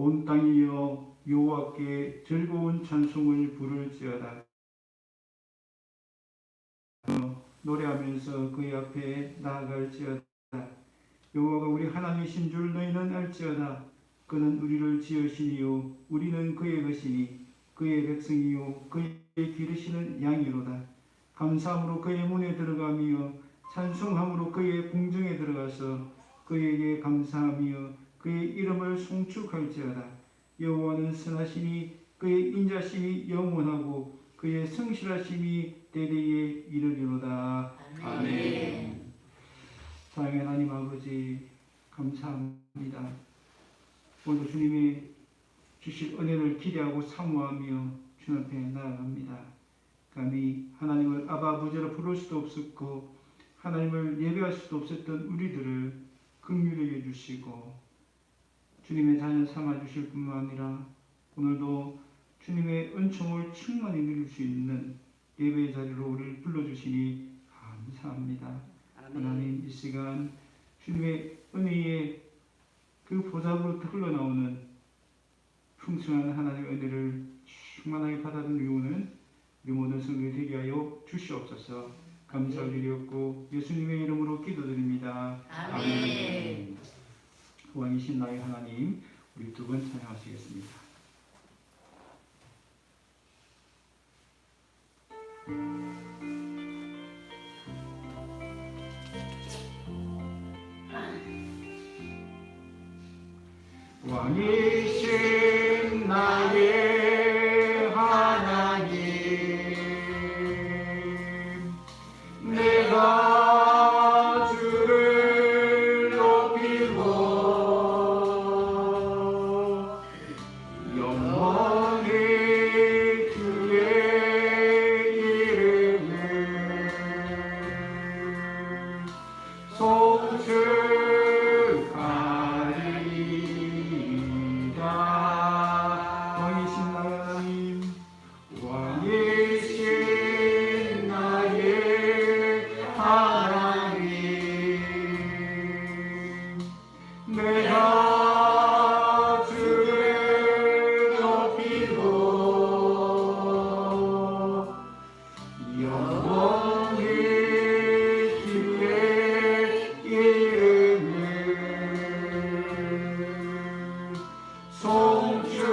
온 땅이여 여호와께 즐거운 찬송을 부를지어다. 노래하면서 그의 앞에 나아갈지어다. 여호와가 우리 하나님이신 줄 너희는 알지어다. 그는 우리를 지으시니요 우리는 그의 것이니 그의 백성이요 그의 기르시는 양이로다. 감사함으로 그의 문에 들어가며 찬송함으로 그의 궁정에 들어가서 그에게 감사하며 그의 이름을 송축할지어다. 여호와는 선하시니 그의 인자심이 영원하고 그의 성실하심이 대대에 이르리로다. 아멘. 사랑의 하나님 아버지 감사합니다. 오늘도 주님이 주실 은혜를 기대하고 사모하며 주님 앞에 나아갑니다. 감히 하나님을 아바 아버지로 부를 수도 없었고 하나님을 예배할 수도 없었던 우리들을 긍휼히 여주시고 주님의 자녀 삼아 주실 뿐만 아니라 오늘도 주님의 은총을 충만히 누릴 수 있는 예배의 자리로 우리를 불러주시니 감사합니다. 하나님 이 시간 주님의 은혜의 그 보좌로부터 흘러나오는 풍성한 하나님의 은혜를 충만하게 받아들인 이유는 우리 모든 성도들이 되게 하여 주시옵소서. 감사드리옵고 예수님의 이름으로 기도드립니다. 아멘. 왕이신 나의 하나님, 우리 두 번 찬양하시겠습니다. 왕이신 나의 하나님, 내가 주를 높이고 영원히 주의 이름을 송축하리이다. 왕이신 나의 하나님, 왕이신 나의 하나님, 내가 주를 높이고 영원히 주의 이름을 송축하리이다.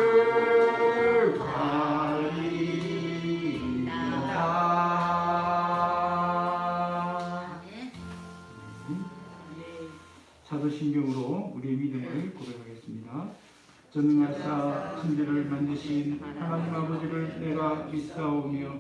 사도신경으로 우리의 믿음을 고백하겠습니다. 전능하사 천지를 만드신 하나님 아버지를 내가 믿사오며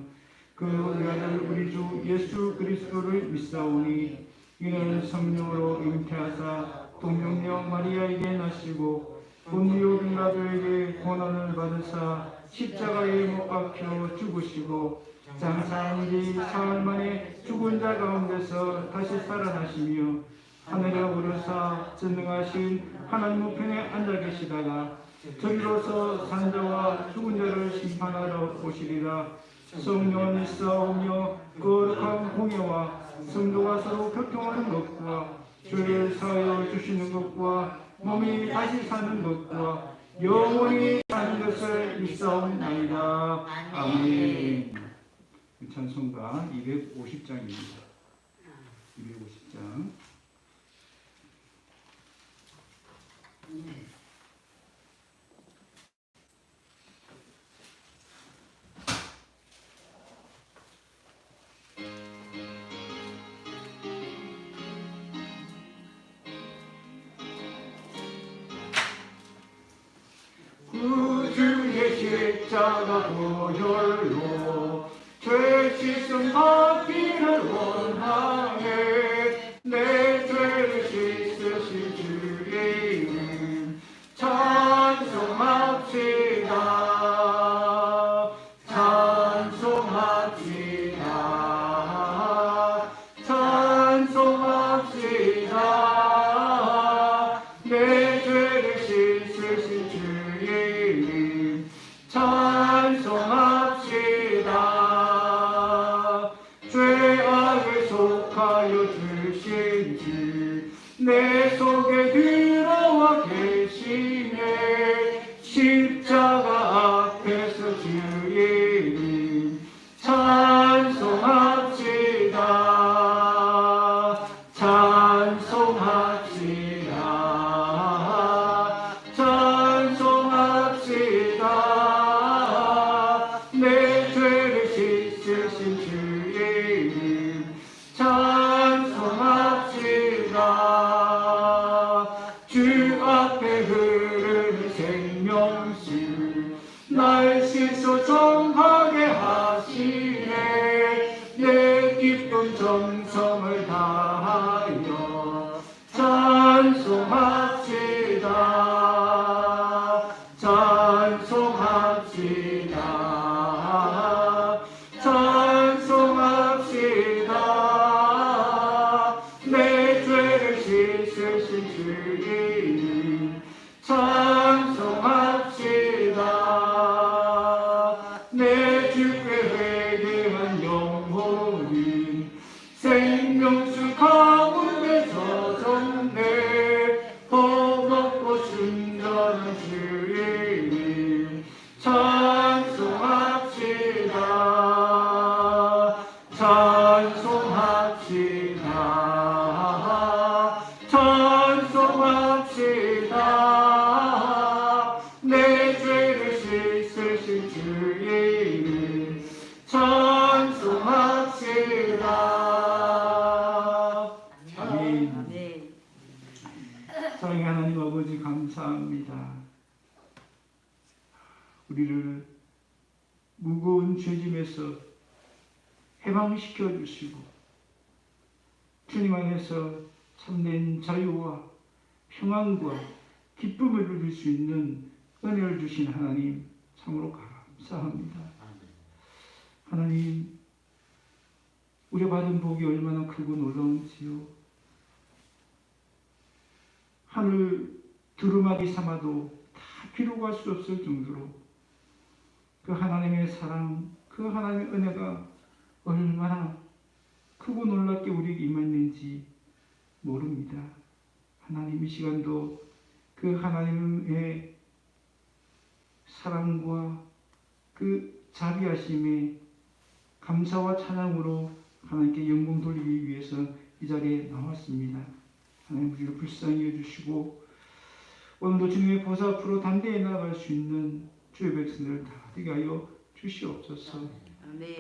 그 우리 아들 우리 주 예수 그리스도를 믿사오니 이는 성령으로 잉태하사 동정녀 마리아에게 나시고 본디오 빌라도에게 고난을 받으사 십자가에 못 박혀 죽으시고 장사한 지 사흘 만에 죽은 자 가운데서 다시 살아나시며 하늘에 오르사 전능하신 하나님 우편에 앉아 계시다가 저리로서 산자와 죽은 자를 심판하러 오시리라. 성령은 있사오며 거룩한 공예와 성도가 서로 교통하는 것과 죄를 사하여 주시는 것과 몸이 다시 사는 것과 영원히 사는 것을 믿사옵나이다. 아멘. 찬송가 250장입니다. 250장. 구주의 십자가 보혈로 죄 씻음 받기를 원하네. 내 죄를 씻으신 주의 이름 찬송합시다. 찬송합시다. 찬송합시다. 내 죄를 씻으신 주의 이름 찬송합시다. 죄악을 속하 날씨 소정하게 하시네. 내 기쁜 정성을 다하여 찬송합시다. 찬송합시다. 찬송합시다. 내 죄를 씻으신 주님 찬송합시다. 내 주께 회개한 영혼이 생명수 가운데 젖었네. 버겁고 순전한 주님 찬송합시다. 찬송합시다. 찬송합시다. 내 죄를 씻으신 주님 찬송합시다. 아멘. 사랑의 하나님 아버지 감사합니다. 우리를 무거운 죄짐에서 해방시켜 주시고 주님 안에서 참된 자유와 평안과 기쁨을 누릴 수 있는 은혜를 주신 하나님 참으로 감사합니다. 하나님, 우리 받은 복이 얼마나 크고 놀라운지요. 하늘 두루마기 삼아도 다 기록할 수 없을 정도로 그 하나님의 사랑, 그 하나님의 은혜가 얼마나 크고 놀랍게 우리에게 임했는지 모릅니다. 하나님, 이 시간도 그 하나님의 사랑과 그 자비하심에 감사와 찬양으로 하나님께 영광 돌리기 위해서 이 자리에 나왔습니다. 하나님, 우리를 불쌍히 여주시고 오늘도 주님의 보좌 앞으로 담대히 나아갈 수 있는 주의 백성들을 다 되게 하여 주시옵소서.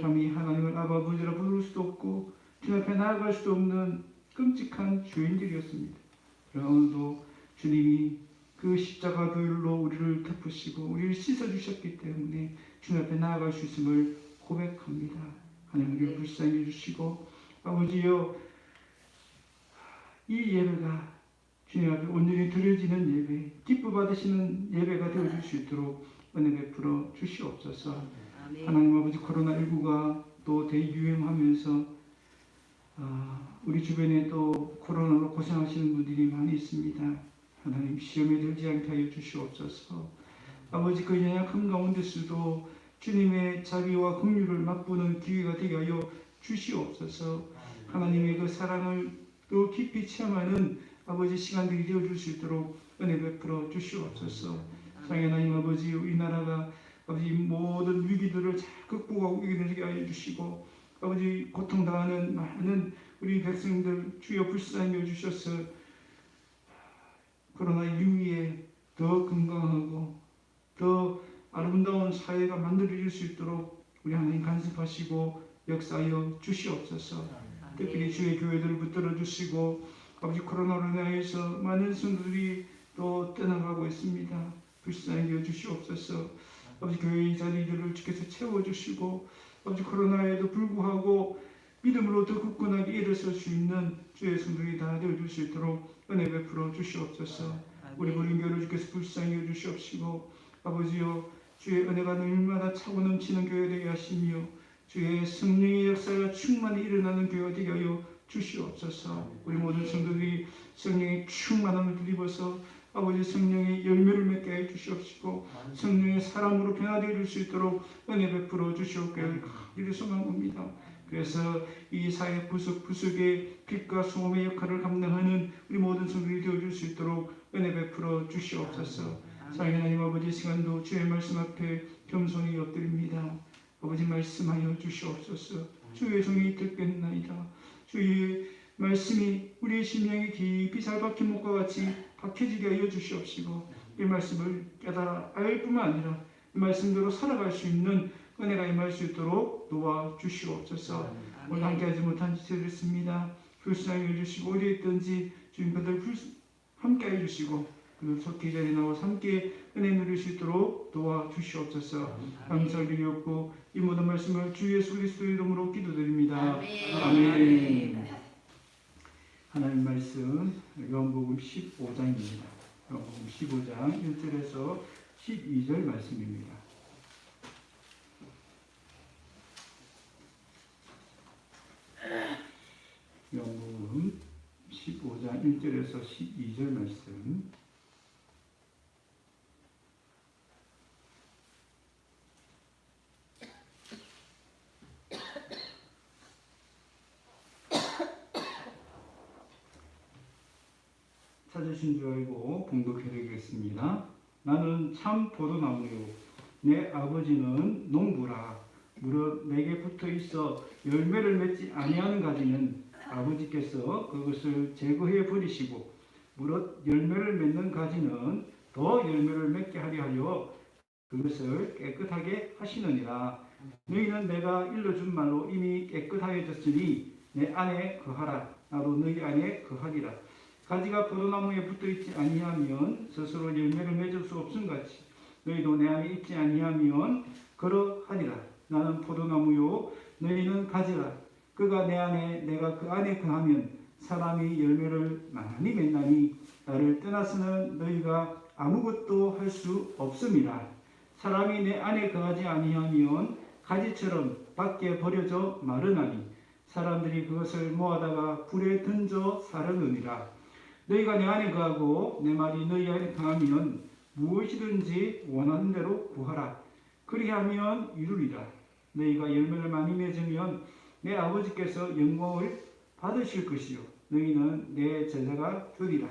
감히 하나님을 아버지라 부를 수도 없고 주님 앞에 나아갈 수도 없는 끔찍한 죄인들이었습니다. 그러나 오늘도 주님이 그 십자가 보혈로 우리를 덮으시고 우리를 씻어주셨기 때문에 주님 앞에 나아갈 수 있음을 고백합니다. 하나님, 우리를 불쌍히 해주시고 아버지여, 이 예배가 주님 앞에 온전히 드려지는 예배, 기뻐 받으시는 예배가 되어줄 수 있도록 은혜 베풀어 주시옵소서. 하나님 아버지, 코로나19가 또 대유행하면서 우리 주변에 또 코로나로 고생하시는 분들이 많이 있습니다. 하나님, 시험에 들지 않게 하여 주시옵소서. 아버지, 그 연약한 가운데서도 주님의 자비와 긍휼을 맛보는 기회가 되게 하여 주시옵소서. 하나님의 그 사랑을 또 깊이 체험하는 아버지 시간들이 되어줄 수 있도록 은혜 베풀어 주시옵소서. 사랑의 하나님 아버지, 우리나라가 아버지 모든 위기들을 잘 극복하고 이겨내게 하여 주시고 아버지, 고통당하는 많은 우리 백성들 주여 불쌍히 여주셔서 코로나 이후에 더 건강하고 더 아름다운 사회가 만들어질 수 있도록 우리 하나님 간섭하시고 역사하여 주시옵소서. 특별히 주의 교회들을 붙들어 주시고 아버지, 코로나로 인하여서 많은 성도들이 또 떠나가고 있습니다. 불쌍히 여주시옵소서. 아버지, 교회의 자리들을 주께서 채워주시고 아버지, 코로나에도 불구하고 믿음으로 더 굳건하게 일어설 수 있는 주의 성도들이 다 되어줄 수 있도록 은혜 베풀어 주시옵소서. 우리 보림교회를 주께서 불쌍히 여주시옵시고 아버지여, 주의 은혜가 얼마나 차고 넘치는 교회 되게 하시며 주의 성령의 역사가 충만히 일어나는 교회가 되게 하여 주시옵소서. 우리 모든 성도들이 성령의 충만함을 드리고서 아버지, 성령의 열매를 맺게 해 주시옵시고 성령의 사랑으로 변화되어 줄 수 있도록 은혜 베풀어 주시옵기를 간절히 소망합니다. 그래서 이 사회 구석구석에 빛과 소금의 역할을 감당하는 우리 모든 성도들이 되어줄 수 있도록 은혜 베풀어 주시옵소서. 사랑의 하나님 아버지, 시간도 주의 말씀 앞에 겸손히 엎드립니다. 아버지, 말씀하여 주시옵소서. 주의 종이 듣겠나이다. 주의 말씀이 우리의 심령에 깊이 잘 박힌 목과 같이 박혀지게 하여 주시옵시고 이 말씀을 깨달아 알 뿐만 아니라 이 말씀대로 살아갈 수 있는 은혜가 임할 수 있도록 도와주시옵소서. 오늘 함께하지 못한 지체를 있습니다. 불쌍히 해주시고 어디에 있든지 주님 그들 함께 해주시고 그 속기 자리에 나와 함께 은혜 누릴 수 있도록 도와주시옵소서. 감사드리옵고 이 모든 말씀을 주 예수 그리스도의 이름으로 기도드립니다. 아멘. 하나님 말씀 요한복음 15장입니다. 요한복음 15장 1절에서 12절 말씀입니다. 요한복음 15장 1절에서 12절 말씀. 찾으신 줄 알고 봉독해드리겠습니다. 나는 참 포도나무요 내 아버지는 농부라. 무릇 내게 붙어 있어 열매를 맺지 아니하는 가지는 아버지께서 그것을 제거해 버리시고 무릇 열매를 맺는 가지는 더 열매를 맺게 하려 하여 그것을 깨끗하게 하시느니라. 너희는 내가 일러준 말로 이미 깨끗하여졌으니 내 안에 거하라. 나도 너희 안에 거하리라. 가지가 포도나무에 붙어있지 아니하면 스스로 열매를 맺을 수 없음같이 너희도 내 안에 있지 아니하면 그러하리라. 나는 포도나무요 너희는 가지라. 그가 내 안에 내가 그 안에 거하면 사람이 열매를 많이 맺나니 나를 떠나서는 너희가 아무것도 할 수 없음이라. 사람이 내 안에 거하지 아니하면 가지처럼 밖에 버려져 마르나니 사람들이 그것을 모아다가 불에 던져 사르느니라. 너희가 내 안에 거하고 내 말이 너희 안에 거하면 무엇이든지 원하는 대로 구하라. 그리하면 이루리라. 너희가 열매를 많이 맺으면 내 아버지께서 영광을 받으실 것이요 너희는 내 제자가 되리라.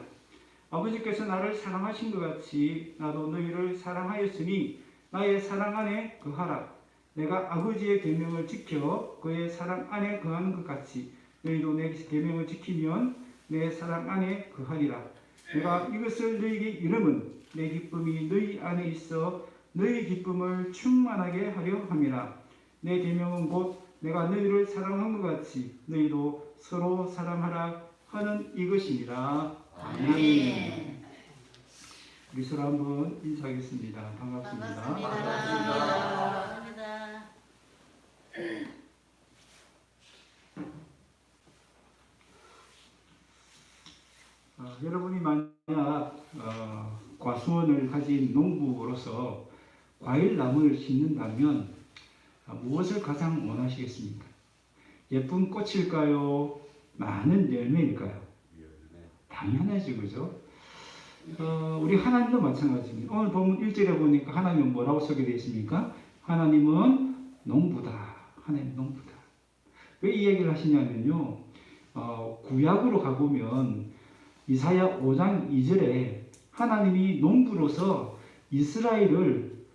아버지께서 나를 사랑하신 것 같이 나도 너희를 사랑하였으니 나의 사랑 안에 거하라. 내가 아버지의 계명을 지켜 그의 사랑 안에 거하는 것 같이 너희도 내 계명을 지키면 내 사랑 안에 거하리라. 내가 이것을 너희에게 이름은 내 기쁨이 너희 안에 있어 너희 기쁨을 충만하게 하려 함이라. 내 계명은 곧 내가 너희를 사랑한 것 같이 너희도 서로 사랑하라 하는 이것이니라. 아멘. 우리 서로 한번 인사하겠습니다. 반갑습니다. 반갑습니다. 여러분이 만약 과수원을 가진 농부로서 과일나무를 심는다면 무엇을 가장 원하시겠습니까? 예쁜 꽃일까요? 많은 열매일까요? 당연하죠, 그죠? 우리 하나님도 마찬가지입니다. 오늘 본문 1절에 보니까 하나님은 뭐라고 소개되어 있습니까? 하나님은 농부다. 하나님 농부다. 왜 이 얘기를 하시냐면요. 구약으로 가보면 이사야 5장 2절에 하나님이 농부로서 이스라엘을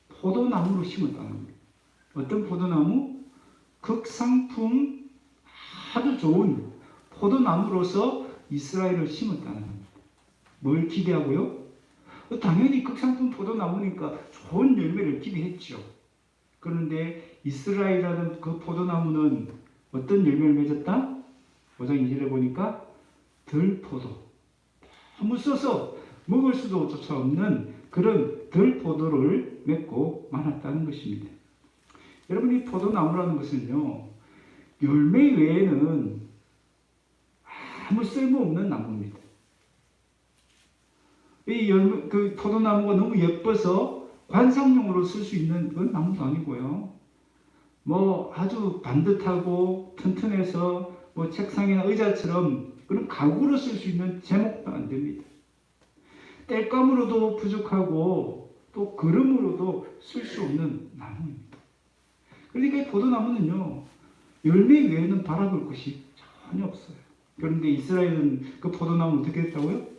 포도나무로 심었다는 겁니다. 어떤 포도나무? 극상품 아주 좋은 포도나무로서 이스라엘을 심었다는 겁니다. 뭘 기대하고요? 당연히 극상품 포도나무니까 좋은 열매를 기대했죠. 그런데 이스라엘이라는 그 포도나무는 어떤 열매를 맺었다? 5장 2절에 보니까 들포도. 너무 써서 먹을 수도 조차 없는 그런 들포도를 맺고 말았다는 것입니다. 여러분, 이 포도나무라는 것은요, 열매 외에는 아무 쓸모없는 나무입니다. 이 그 포도나무가 너무 예뻐서 관상용으로 쓸 수 있는 그런 나무도 아니고요. 뭐 아주 반듯하고 튼튼해서 뭐 책상이나 의자처럼 그런 가구로 쓸 수 있는 제목도 안 됩니다. 땔감으로도 부족하고 또 그름으로도 쓸 수 없는 나무입니다. 그러니까 포도나무는요, 열매 외에는 바라볼 것이 전혀 없어요. 그런데 이스라엘은 그 포도나무 어떻게 했다고요?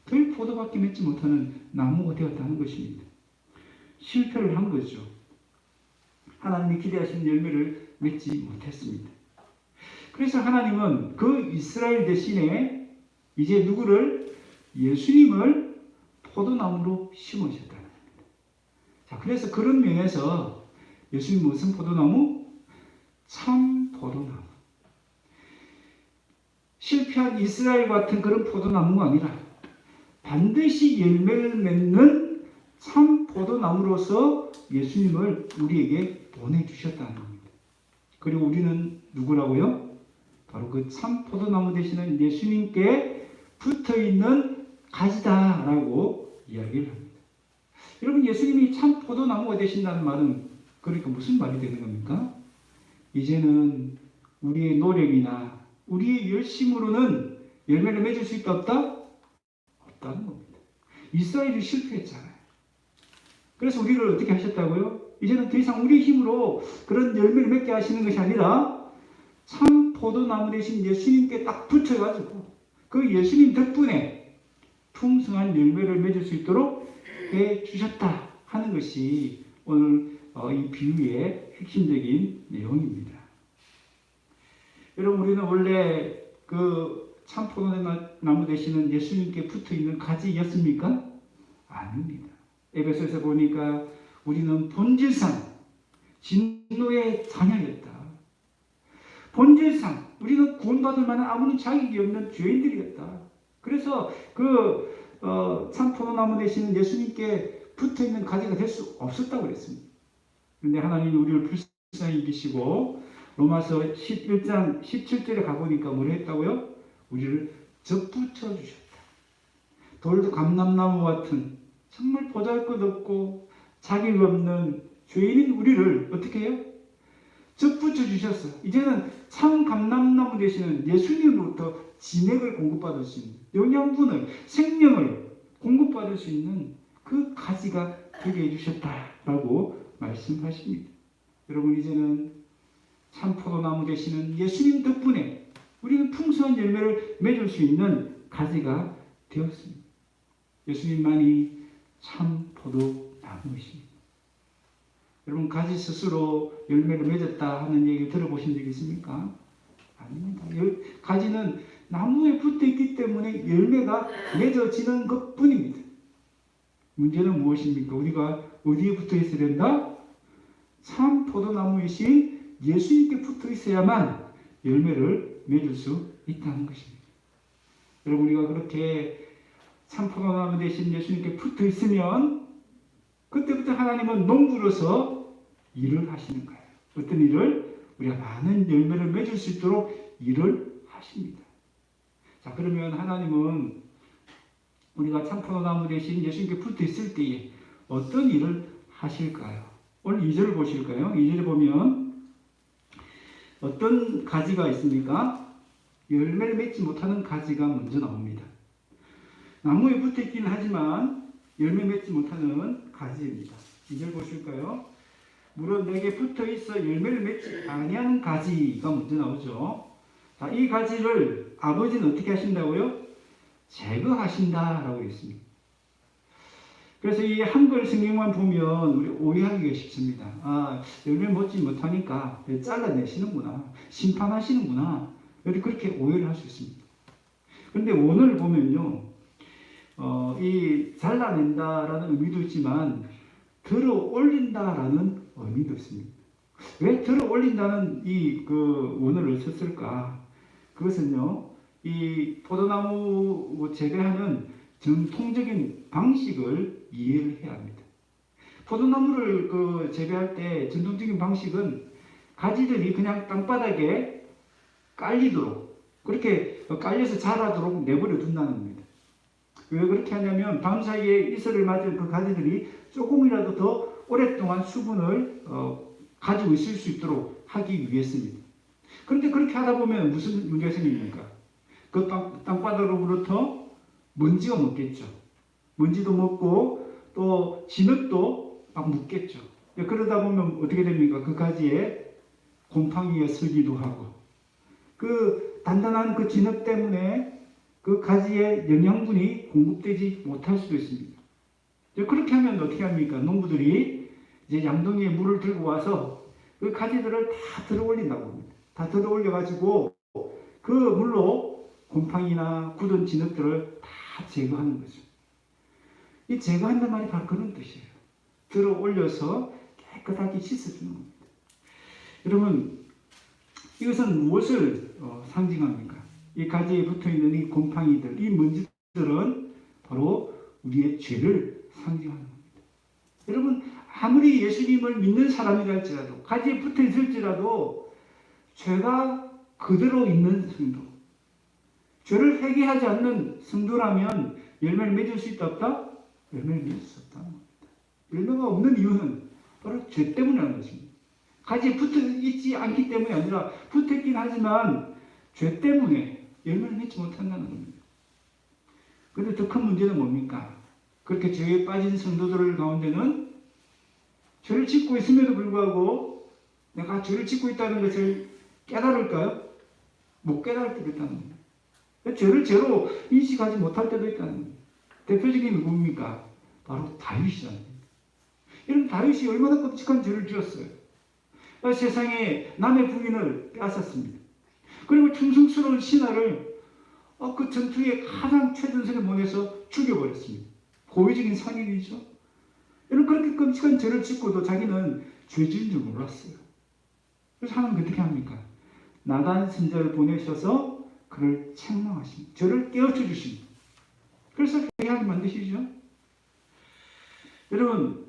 들포도밖에 맺지 못하는 나무가 되었다는 것입니다. 실패를 한 거죠. 하나님이 기대하신 열매를 맺지 못했습니다. 그래서 하나님은 그 이스라엘 대신에 이제 누구를? 예수님을 포도나무로 심으셨다는 겁니다. 자, 그래서 그런 면에서 예수님 무슨 포도나무? 참 포도나무. 실패한 이스라엘 같은 그런 포도나무가 아니라 반드시 열매를 맺는 참 포도나무로서 예수님을 우리에게 보내주셨다는 겁니다. 그리고 우리는 누구라고요? 바로 그 참 포도나무 되시는 예수님께 붙어있는 가지다라고 이야기를 합니다. 여러분, 예수님이 참 포도나무가 되신다는 말은 그러니까 무슨 말이 되는 겁니까? 이제는 우리의 노력이나 우리의 열심으로는 열매를 맺을 수 있다 없다? 없다는 겁니다. 이스라엘이 실패했잖아요. 그래서 우리를 어떻게 하셨다고요? 이제는 더 이상 우리의 힘으로 그런 열매를 맺게 하시는 것이 아니라 참 포도나무 되신 예수님께 딱 붙여가지고 그 예수님 덕분에 풍성한 열매를 맺을 수 있도록 해주셨다 하는 것이 오늘 이 비유의 핵심적인 내용입니다. 여러분, 우리는 원래 그 참 포도나무 되시는 예수님께 붙어있는 가지였습니까? 아닙니다. 에베소에서 보니까 우리는 본질상 진노의 자녀였다. 본질상 우리는 구원받을 만한 아무런 자격이 없는 죄인들이었다. 그래서 그 참 포도나무 되시는 예수님께 붙어있는 가지가 될 수 없었다고 그랬습니다. 그런데 하나님이 우리를 불쌍히 여기시고 로마서 11장 17절에 가보니까 뭘 했다고요? 우리를 접붙여 주셨다. 돌도 감람나무 같은 정말 보잘것없고 자격 없는 죄인인 우리를 어떻게 해요? 접붙여 주셨어. 이제는 참 감람나무 되시는 예수님으로부터 진액을 공급받을 수 있는, 영양분을, 생명을 공급받을 수 있는 그 가지가 되게 해주셨다라고 말씀하십니다. 여러분, 이제는 참 포도나무 되시는 예수님 덕분에 우리는 풍성한 열매를 맺을 수 있는 가지가 되었습니다. 예수님만이 참 포도나무이십니다. 여러분, 가지 스스로 열매를 맺었다 하는 얘기를 들어보신 적 있습니까? 아닙니다. 가지는 나무에 붙어있기 때문에 열매가 맺어지는 것 뿐입니다. 문제는 무엇입니까? 우리가 어디에 붙어 있어야 된다? 참 포도나무이신 예수님께 붙어 있어야만 열매를 맺을 수 있다는 것입니다. 여러분, 우리가 그렇게 참 포도나무 되신 예수님께 붙어 있으면 그때부터 하나님은 농부로서 일을 하시는 거예요. 어떤 일을? 우리가 많은 열매를 맺을 수 있도록 일을 하십니다. 자, 그러면 하나님은 우리가 참 포도나무 되신 예수님께 붙어 있을 때에 어떤 일을 하실까요? 오늘 2절을 보실까요? 2절에 보면 어떤 가지가 있습니까? 열매를 맺지 못하는 가지가 먼저 나옵니다. 나무에 붙어 있기는 하지만 열매 맺지 못하는 가지입니다. 2절 보실까요? 물론 내게 붙어 있어 열매를 맺지 아니하는 가지가 먼저 나오죠. 자, 이 가지를 아버지는 어떻게 하신다고요? 제거하신다라고 했습니다. 그래서 이 한글 성경만 보면 우리 오해하기가 쉽습니다. 아, 열매 맺지 못하니까 잘라내시는구나, 심판하시는구나, 그렇게 오해를 할 수 있습니다. 그런데 오늘 보면요, 이 잘라낸다라는 의미도 있지만 들어 올린다라는 의미도 있습니다. 왜 들어 올린다는 이 그 원어를 썼을까? 그것은요, 이 포도나무 재배하는 전통적인 방식을 이해를 해야 합니다. 포도나무를 재배할 때 전통적인 방식은 가지들이 그냥 땅바닥에 깔리도록, 그렇게 깔려서 자라도록 내버려 둔다는 겁니다. 왜 그렇게 하냐면 밤사이에 이슬을 맞은 그 가지들이 조금이라도 더 오랫동안 수분을 가지고 있을 수 있도록 하기 위해서입니다. 그런데 그렇게 하다 보면 무슨 문제가 생깁니까? 그 땅바닥으로부터 먼지가 먹겠죠. 먼지도 먹고 또 진흙도 막 묻겠죠. 그러다 보면 어떻게 됩니까? 그 가지에 곰팡이가 서기도 하고, 그 단단한 그 진흙 때문에 그 가지에 영양분이 공급되지 못할 수도 있습니다. 그렇게 하면 어떻게 합니까? 농부들이 이제 양동이에 물을 들고 와서 그 가지들을 다 들어 올린다고 합니다. 다 들어 올려가지고 그 물로 곰팡이나 굳은 진흙들을 다 제거하는 거죠. 이 제거한다는 말이 바로 그런 뜻이에요. 들어 올려서 깨끗하게 씻어주는 겁니다. 여러분, 이것은 무엇을 상징합니까? 이 가지에 붙어있는 이 곰팡이들, 이 먼지들은 바로 우리의 죄를 상징하는 겁니다. 여러분, 아무리 예수님을 믿는 사람이라 할지라도, 가지에 붙어 있을지라도 죄가 그대로 있는 성도, 죄를 회개하지 않는 성도라면 열매를 맺을 수 있다 없다? 열매를 맺을 수 없다는 겁니다. 열매가 없는 이유는 바로 죄 때문이라는 것입니다. 가지에 붙어 있지 않기 때문이 아니라 붙어 있긴 하지만 죄 때문에 열매를 맺지 못한다는 겁니다. 그런데 더 큰 문제는 뭡니까? 그렇게 죄에 빠진 성도들 가운데는 죄를 짓고 있음에도 불구하고 내가 죄를 짓고 있다는 것을 깨달을까요? 못 깨달을 때도 있다는 겁니다. 죄를 죄로 인식하지 못할 때도 있다는 겁니다. 대표적인 게 뭡니까? 바로 다윗이라는 겁니다. 여러분, 다윗이 얼마나 끔찍한 죄를 지었어요. 세상에 남의 부인을 빼앗았습니다. 그리고 충성스러운 신하를 그 전투에 가장 최전선에 보내서 죽여버렸습니다. 고의적인 상인이죠. 여러분, 그렇게 끔찍한 죄를 짓고도 자기는 죄 지은 줄 몰랐어요. 그래서 하나님 어떻게 합니까? 나단 선지자를 보내셔서 그를 책망하십니다. 저를 깨우쳐 주십니다. 그래서 회개하게 만드시죠. 여러분,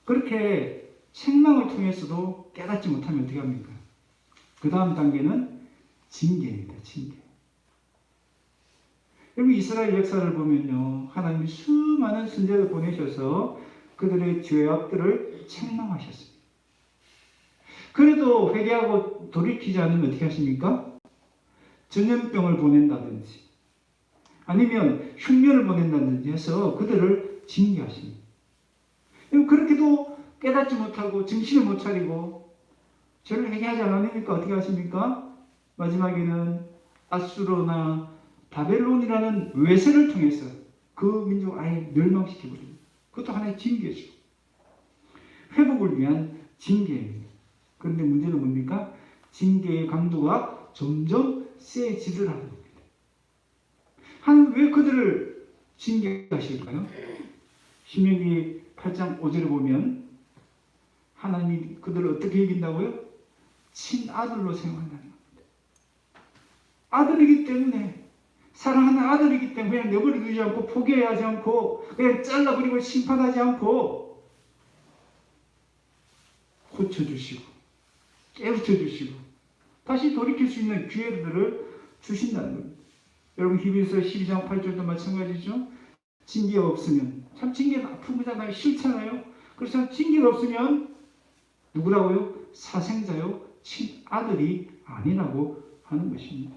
그렇게 책망을 통해서도 깨닫지 못하면 어떻게 합니까? 그 다음 단계는 징계입니다. 징계. 여러분, 이스라엘 역사를 보면요, 하나님이 수많은 선지자를 보내셔서 그들의 죄악들을 책망하셨습니다. 그래도 회개하고 돌이키지 않으면 어떻게 하십니까? 전염병을 보낸다든지 아니면 흉년을 보낸다든지 해서 그들을 징계하십니다. 그렇게도 깨닫지 못하고 정신을 못 차리고 죄를 회개하지 않으니까 어떻게 하십니까? 마지막에는 아수르나 바벨론이라는 외세를 통해서 그 민족을 아예 멸망시켜버립니다. 그것도 하나의 징계죠. 회복을 위한 징계입니다. 그런데 문제는 뭡니까? 징계의 강도가 점점 세지더라는 겁니다. 하나님 왜 그들을 징계하실까요? 신명기 8장 5절에 보면 하나님이 그들을 어떻게 여긴다고요? 친아들로 생각한다는 겁니다. 아들이기 때문에, 사랑하는 아들이기 때문에 그냥 내버려 두지 않고 포기하지 않고 그냥 잘라버리고 심판하지 않고 고쳐주시고 깨우쳐주시고 다시 돌이킬 수 있는 기회들을 주신다는 겁니다. 여러분, 히브리서 12장 8절도 마찬가지죠. 징계가 없으면, 참 징계는 아픈 거잖아요. 싫잖아요. 그래서 징계가 없으면 누구라고요? 사생자요, 친아들이 아니라고 하는 것입니다.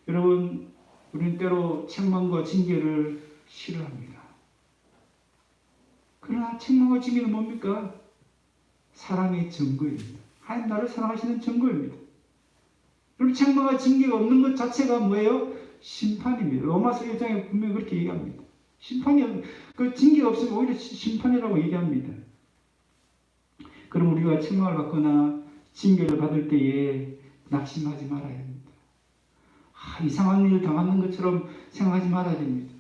여러분, 우리는 때로 책망과 징계를 싫어합니다. 그러나 책망과 징계는 뭡니까? 사랑의 증거입니다. 하나님 나를 사랑하시는 증거입니다. 그리고 책망과 징계가 없는 것 자체가 뭐예요? 심판입니다. 로마서 1장에 분명히 그렇게 얘기합니다. 심판이, 그 징계가 없으면 오히려 심판이라고 얘기합니다. 그럼 우리가 책망을 받거나 징계를 받을 때에 낙심하지 말아야 합니다. 이상한 일을 당하는 것처럼 생각하지 말아야 됩니다.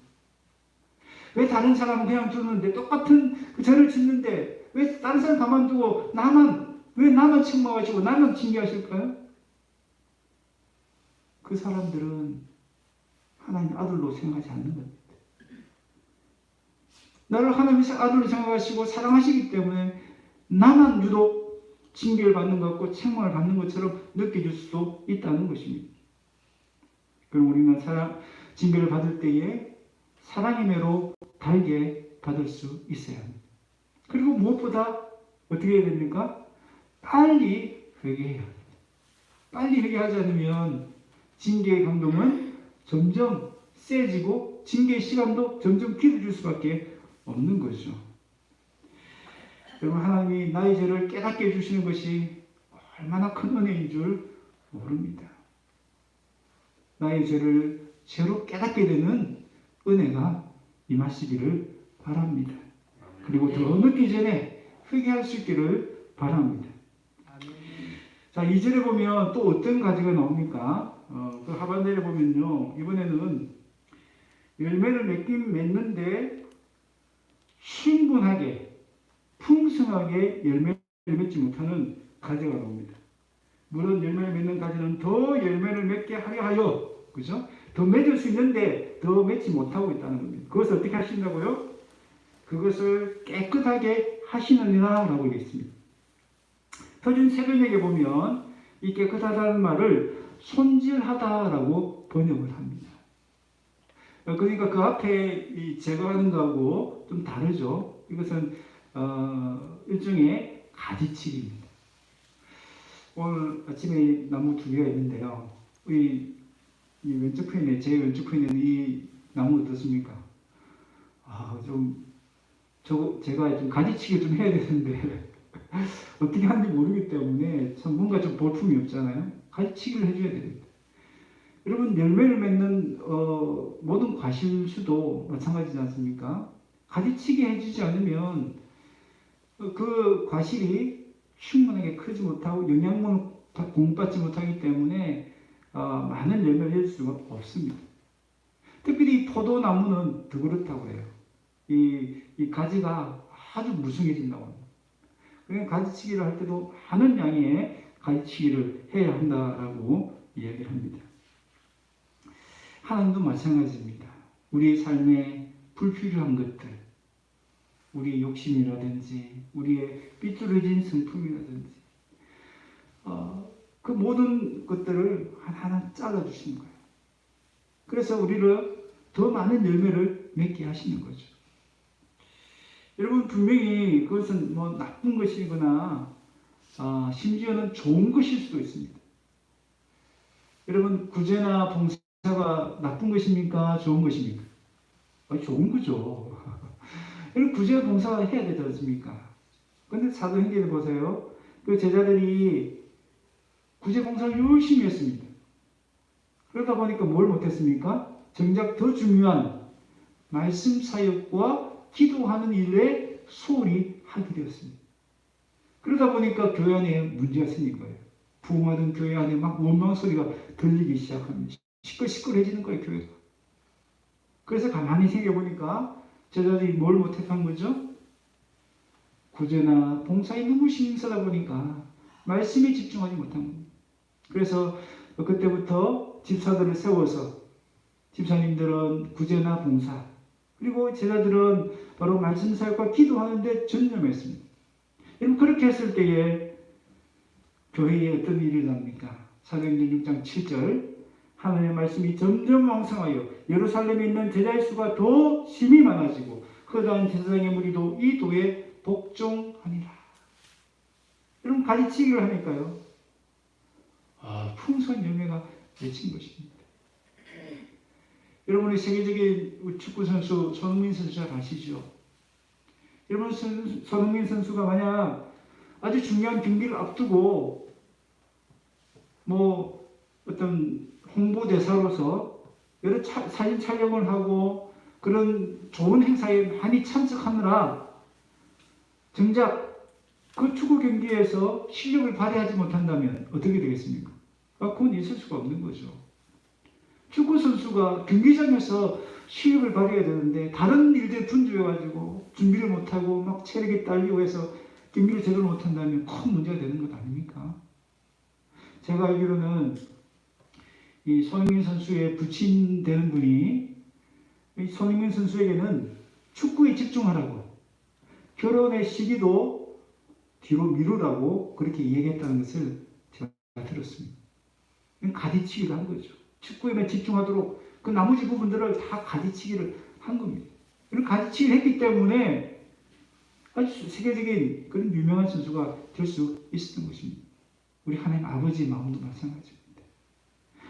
왜 다른 사람은 그냥 두는데, 똑같은 그 죄를 짓는데 왜 다른 사람 가만두고 왜 나만 책망하시고 나만 징계하실까요? 그 사람들은 하나님 아들로 생각하지 않는 겁니다. 나를 하나님의 아들로 생각하시고 사랑하시기 때문에 나만 유독 징계를 받는 것 같고 책망을 받는 것처럼 느껴질 수도 있다는 것입니다. 그럼 우리는 징계를 받을 때에 사랑의 매로 달게 받을 수 있어야 합니다. 그리고 무엇보다 어떻게 해야 됩니까? 빨리 회개해야 합니다. 빨리 회개하지 않으면 징계의 강도는 점점 세지고 징계의 시간도 점점 길어질 수밖에 없는 거죠. 여러분, 하나님이 나의 죄를 깨닫게 해주시는 것이 얼마나 큰 은혜인 줄 모릅니다. 나의 죄를 죄로 깨닫게 되는 은혜가 임하시기를 바랍니다. 그리고 더 늦기 전에 회개할 수 있기를 바랍니다. 자, 2절에 보면 또 어떤 가지가 나옵니까? 그 하반절에 보면요, 이번에는 열매를 맺긴 맺는데 충분하게 풍성하게 열매를 맺지 못하는 가지가 나옵니다. 물론 열매를 맺는 가지는 더 열매를 맺게 하려 하여, 그죠? 더 맺을 수 있는데 더 맺지 못하고 있다는 겁니다. 그것을 어떻게 하신다고요? 그것을 깨끗하게 하시느니라 라고 되어 있습니다. 표준 세번역에 보면 이 깨끗하다는 말을 손질하다라고 번역을 합니다. 그러니까 그 앞에 이 제거하는 거하고 좀 다르죠. 이것은 일종의 가지치기입니다. 오늘 아침에 나무 두 개가 있는데요. 이 왼쪽 편에, 제 왼쪽 편에는 이 나무 어떻습니까? 제가 좀 가지치기 좀 해야 되는데 어떻게 하는지 모르기 때문에 참 뭔가 좀 볼품이 없잖아요. 가지치기를 해줘야 됩니다. 여러분, 열매를 맺는 모든 과실수도 마찬가지지 않습니까? 가지치기 해주지 않으면 그 과실이 충분하게 크지 못하고 영양분을 공급받지 못하기 때문에 많은 열매를 낼 수가 없습니다. 특별히 포도나무는 더 그렇다고 해요. 이 가지가 아주 무성해진다고 합니다. 그러니까 가지치기를 할 때도 많은 양의 가지치기를 해야 한다라고 이야기를 합니다. 하나님도 마찬가지입니다. 우리의 삶에 불필요한 것들, 우리의 욕심이라든지 우리의 삐뚤어진 성품이라든지 그 모든 것들을 하나하나 잘라주시는 거예요. 그래서 우리를 더 많은 열매를 맺게 하시는 거죠. 여러분, 분명히 그것은 뭐 나쁜 것이거나 심지어는 좋은 것일 수도 있습니다. 여러분, 구제나 봉사가 나쁜 것입니까? 좋은 것입니까? 좋은 거죠. 여러분, 구제와 봉사가 해야 되지 않습니까? 그런데 사도행전을 보세요. 그 제자들이 구제 봉사를 열심히 했습니다. 그러다 보니까 뭘 못했습니까? 정작 더 중요한 말씀 사역과 기도하는 일에 소홀히 하게 되었습니다. 그러다 보니까 교회 안에 문제가 생긴 거예요. 부흥하던 교회 안에 막 원망 소리가 들리기 시작합니다. 시끌시끌해지는 거예요, 교회가. 그래서 가만히 생각해보니까 제자들이 뭘 못했던 거죠? 구제나 봉사에 너무 신경 쓰다 보니까 말씀에 집중하지 못한 겁니다. 그래서 그때부터 집사들을 세워서 집사님들은 구제나 봉사, 그리고 제자들은 바로 말씀 사역과 기도하는 데 전념했습니다. 여러분, 그렇게 했을 때에 교회에 어떤 일이 일어납니까? 사도행전 6장 7절, 하나님의 말씀이 점점 왕성하여 예루살렘에 있는 제자의 수가 더 심히 많아지고 허다한 제사장의 무리도 이 도에 복종하니라. 여러분, 가지치기를 하니까요, 풍성한 열매가 맺힌 것입니다. 여러분의 세계적인 축구 선수 손흥민 선수 잘 아시죠? 여러분, 손흥민 선수가 만약 아주 중요한 경기를 앞두고 뭐 어떤 홍보대사로서 여러 사진 촬영을 하고 그런 좋은 행사에 많이 참석하느라 정작 그 축구 경기에서 실력을 발휘하지 못한다면 어떻게 되겠습니까? 그건 있을 수가 없는 거죠. 축구 선수가 경기장에서 실력을 발휘해야 되는데 다른 일들에 분주해가지고 준비를 못하고 막 체력이 딸리고 해서 경기를 제대로 못한다면 큰 문제가 되는 것 아닙니까? 제가 알기로는 이 손흥민 선수의 부친되는 분이 이 손흥민 선수에게는 축구에 집중하라고, 결혼의 시기도 뒤로 미루라고 그렇게 얘기했다는 것을 제가 들었습니다. 가지치기를 한 거죠. 축구에만 집중하도록 그 나머지 부분들을 다 가지치기를 한 겁니다. 이런 가지치기를 했기 때문에 아주 세계적인 그런 유명한 선수가 될 수 있었던 것입니다. 우리 하나님 아버지의 마음도 마찬가지입니다.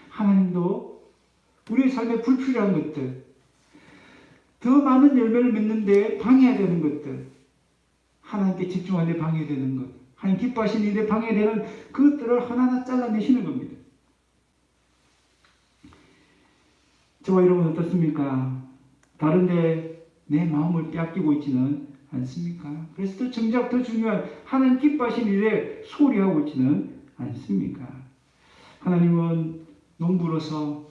하나님도 우리의 삶에 불필요한 것들, 더 많은 열매를 맺는데 방해해야 되는 것들, 하나님께 집중하는 데 방해되는 것, 하나님 기뻐하시는 일에 방해되는 그것들을 하나하나 잘라내시는 겁니다. 저와 여러분 어떻습니까? 다른데 내 마음을 빼앗기고 있지는 않습니까? 그래서 또 정작 더 중요한 하나님 기뻐하시는 일에 소홀히 하고 있지는 않습니까? 하나님은 농부로서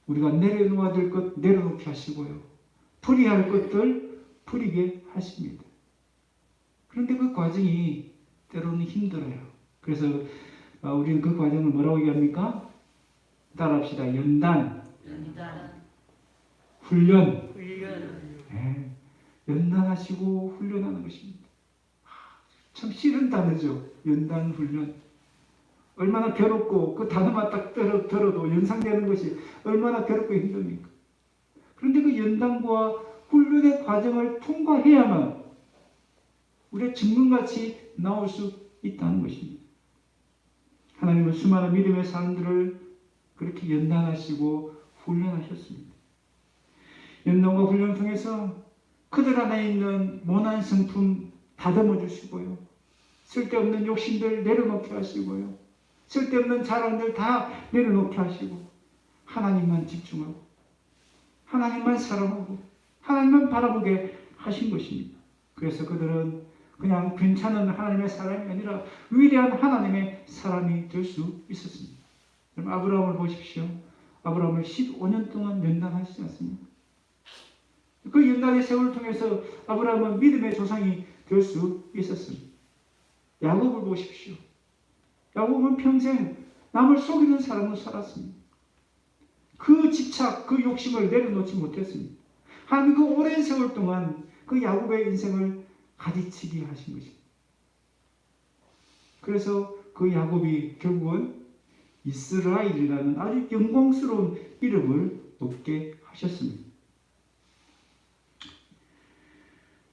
우리가 내려놓아야 될 것 내려놓게 하시고요, 버려야 할 것들 버리게 하십니다. 그런데 그 과정이 때로는 힘들어요. 그래서 우리는 그 과정을 뭐라고 얘기합니까? 따라합시다. 연단, 훈련. 훈련. 네. 연단하시고 훈련하는 것입니다. 참 싫은 단어죠. 연단 훈련. 얼마나 괴롭고 그 단어만 딱 들어도 연상되는 것이 얼마나 괴롭고 힘듭니까? 그런데 그 연단과 훈련의 과정을 통과해야만 우리의 증거같이 나올 수 있다는 것입니다. 하나님은 수많은 믿음의 사람들을 그렇게 연단하시고 훈련하셨습니다. 연단과 훈련을 통해서 그들 안에 있는 모난 성품 다듬어 주시고요. 쓸데없는 욕심들 내려놓게 하시고요. 쓸데없는 자랑들 다 내려놓게 하시고 하나님만 집중하고 하나님만 사랑하고 하나님만 바라보게 하신 것입니다. 그래서 그들은 그냥 괜찮은 하나님의 사람이 아니라 위대한 하나님의 사람이 될 수 있었습니다. 그럼 아브라함을 보십시오. 아브라함을 15년 동안 연단하시지 않습니까? 그 연단의 세월을 통해서 아브라함은 믿음의 조상이 될 수 있었습니다. 야곱을 보십시오. 야곱은 평생 남을 속이는 사람으로 살았습니다. 그 집착, 그 욕심을 내려놓지 못했습니다. 하나님 그 오랜 세월 동안 그 야곱의 인생을 가지치게 하신 것입니다. 그래서 그 야곱이 결국은 이스라엘이라는 아주 영광스러운 이름을 얻게 하셨습니다.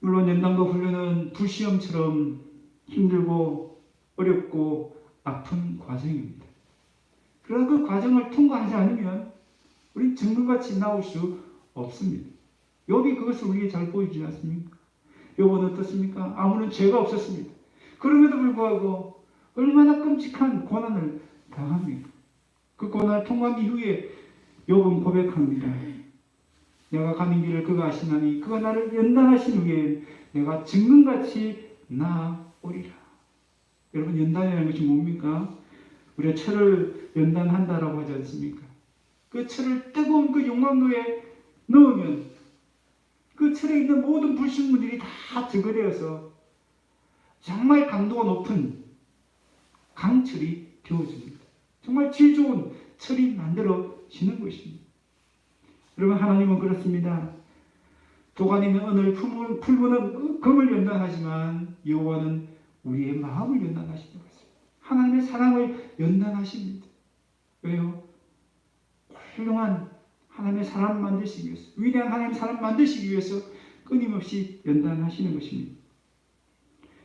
물론 연단과 훈련은 불시험처럼 힘들고 어렵고 아픈 과정입니다. 그러나 그 과정을 통과하지 않으면 우리 증거같이 나올 수 없습니다. 욥이 그것을 우리에게 잘 보여주지 않습니까? 욥은 어떻습니까? 아무런 죄가 없었습니다. 그럼에도 불구하고 얼마나 끔찍한 고난을 당합니까? 그 고난을 통과한 이후에 욥은 고백합니다. 내가 가는 길을 그가 아시나니 그가 나를 연단하신 후에 내가 증거같이 나아오리라. 여러분, 연단이라는 것이 뭡니까? 우리가 철을 연단한다라고 하지 않습니까? 그 철을 뜨거운 그 용광로에 넣으면 그 철에 있는 모든 불순물들이 다 제거되어서 정말 강도가 높은 강철이 되어집니다. 정말 질 좋은 철이 만들어지는 것입니다. 여러분, 하나님은 그렇습니다. 도가니는 은을, 풀무는 금을 연단하지만 여호와는 우리의 마음을 연단하신다고 했습니다. 하나님의 사랑을 연단하십니다. 왜요? 훌륭한 하나님의 사람 만드시기 위해서, 위대한 하나님의 사람 만드시기 위해서 끊임없이 연단하시는 것입니다.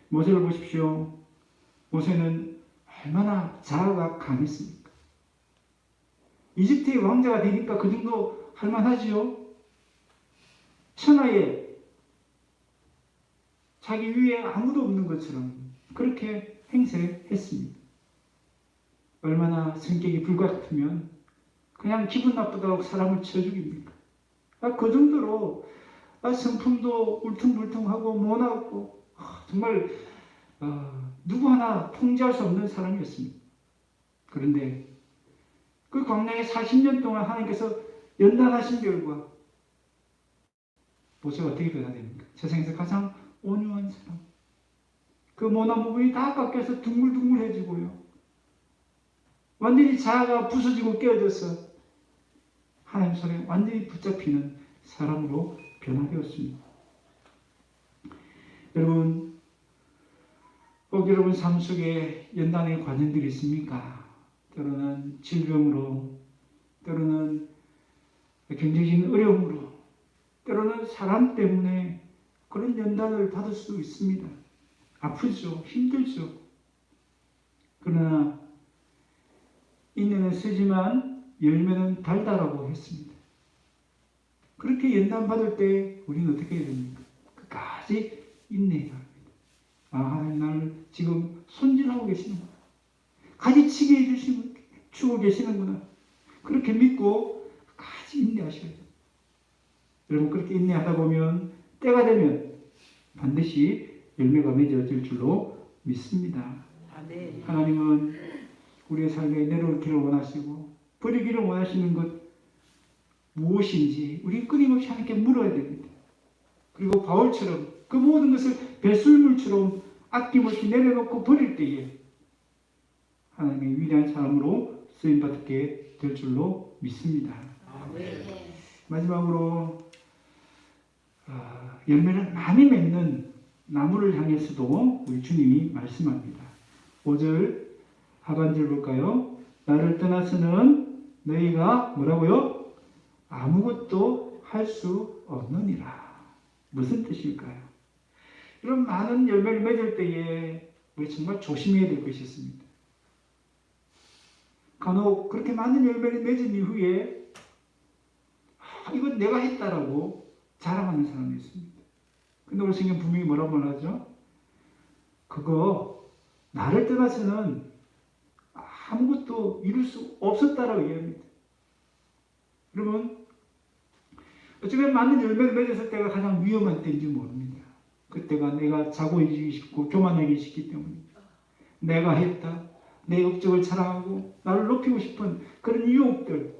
모세를 보십시오. 모세는 얼마나 자아가 강했습니까? 이집트의 왕자가 되니까 그 정도 할만하지요. 천하에 자기 위에 아무도 없는 것처럼 그렇게 행세했습니다. 얼마나 성격이 불같으면 그냥 기분 나쁘다고 사람을 쳐 죽입니까? 그 정도로 성품도 울퉁불퉁하고 모나고 정말 누구 하나 통제할 수 없는 사람이었습니다. 그런데 그 광야에 40년 동안 하나님께서 연단하신 결과 모세가 어떻게 변화됩니까? 세상에서 가장 온유한 사람. 그 모난 부분이 다 깎여서 둥글둥글해지고요. 완전히 자아가 부서지고 깨어져서 하나님 손에 완전히 붙잡히는 사람으로 변화되었습니다. 여러분, 꼭 여러분 삶 속에 연단의 과정들이 있습니까? 때로는 질병으로, 때로는 경제적인 어려움으로, 때로는 사람 때문에 그런 연단을 받을 수도 있습니다. 아프죠. 힘들죠. 그러나 인내는 세지만 열매는 달다라고 했습니다. 그렇게 연단 받을 때 우리는 어떻게 해야 됩니까? 끝까지 인내해야 합니다. 하나님 나를 지금 손질하고 계시는구나. 가지치게 해주고 계시는구나. 그렇게 믿고 끝까지 인내하셔야 돼요. 여러분, 그렇게 인내하다 보면 때가 되면 반드시 열매가 맺어질 줄로 믿습니다. 네. 하나님은 우리의 삶에 내려오기를 원하시고 버리기를 원하시는 것 무엇인지 우리 끊임없이 하나님께 물어야 됩니다. 그리고 바울처럼 그 모든 것을 배설물처럼 아낌없이 내려놓고 버릴 때에 하나님의 위대한 사람으로 쓰임받게 될 줄로 믿습니다. 네. 마지막으로 열매를 많이 맺는 나무를 향해서도 우리 주님이 말씀합니다. 5절 하반절 볼까요? 나를 떠나서는 너희가 뭐라고요? 아무것도 할 수 없느니라. 무슨 뜻일까요? 이런 많은 열매를 맺을 때에 우리 정말 조심해야 될 것이 있습니다. 간혹 그렇게 많은 열매를 맺은 이후에 이건 내가 했다라고 자랑하는 사람이 있습니다. 근데 우리 성경 분명히 뭐라고 말하죠? 그거 나를 떠나서는 아무것도 이룰 수 없었다라고 얘기합니다. 여러분, 어쩌면 많은 열매를 맺었을 때가 가장 위험한 때인지 모릅니다. 그때가 내가 자고해지기 쉽고 교만하기 쉽기 때문입니다. 내가 했다. 내 업적을 자랑하고 나를 높이고 싶은 그런 유혹들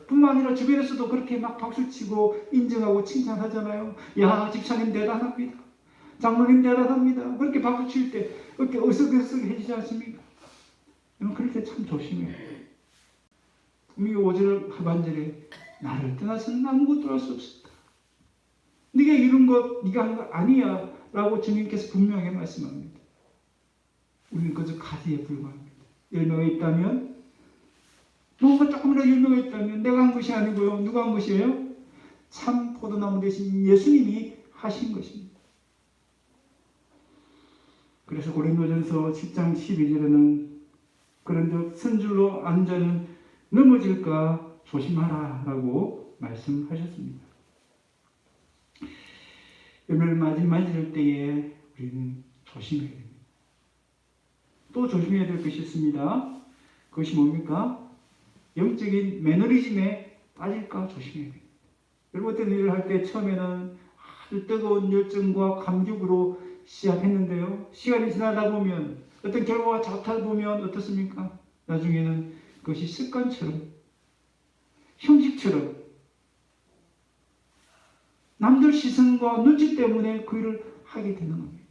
뿐만 아니라 주변에서도 그렇게 막 박수치고 인정하고 칭찬하잖아요. 야, 집사님 대단합니다. 장로님 대단합니다. 그렇게 박수칠 때 그렇게 어석어석해지지 않습니까? 그럴 때 참 조심해요. 분명히 5절 하반절에 나를 떠나서는 아무것도 할 수 없었다. 네가 이룬 것, 네가 한 거 아니야 라고 주님께서 분명하게 말씀합니다. 우리는 그저 가지에 불과합니다. 열매가 있다면 뭔가 조금이라도 열매가 있다면 내가 한 것이 아니고요. 누가 한 것이에요? 참 포도나무 대신 예수님이 하신 것입니다. 그래서 고린도전서 10장 12절에는 그런즉 선줄로 앉아는 넘어질까 조심하라 라고 말씀하셨습니다. 열매를 맞을 때에 우리는 조심해야 됩니다. 또 조심해야 될 것이 있습니다. 그것이 뭡니까? 영적인 매너리즘에 빠질까 조심해야 됩니다. 여러분 어떤 일을 할 때 처음에는 아주 뜨거운 열정과 감격으로 시작했는데요. 시간이 지나다 보면 어떤 결과가 좋다 보면 어떻습니까? 나중에는 그것이 습관처럼 형식처럼 남들 시선과 눈치 때문에 그 일을 하게 되는 겁니다.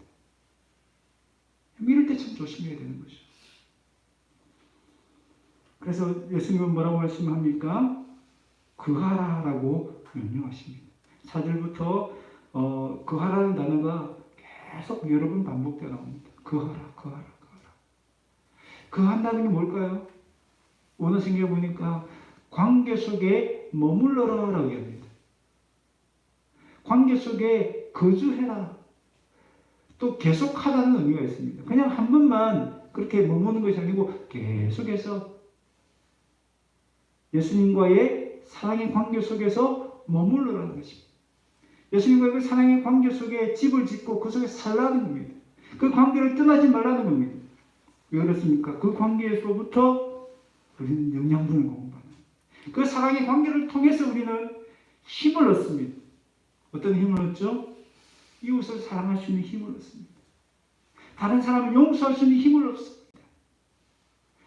이럴 때 참 조심해야 되는 거죠. 그래서 예수님은 뭐라고 말씀합니까? 그하라라고 명령하십니다. 4절부터 그하라는 단어가 계속 여러 번 반복되어 나옵니다. 그하라. 그한다는 게 뭘까요? 원어성경에 보니까 관계 속에 머물러라라고 합니다. 관계 속에 거주해라. 또 계속하다는 의미가 있습니다. 그냥 한 번만 그렇게 머무는 것이 아니고 계속해서 예수님과의 사랑의 관계 속에서 머물러라는 것입니다. 예수님과의 그 사랑의 관계 속에 집을 짓고 그 속에 살라는 겁니다. 그 관계를 떠나지 말라는 겁니다. 왜 그렇습니까? 그 관계에서부터 우리는 영양분을 공부하는 그 사랑의 관계를 통해서 우리는 힘을 얻습니다. 어떤 힘을 얻죠? 이웃을 사랑할 수 있는 힘을 얻습니다. 다른 사람을 용서할 수 있는 힘을 얻습니다.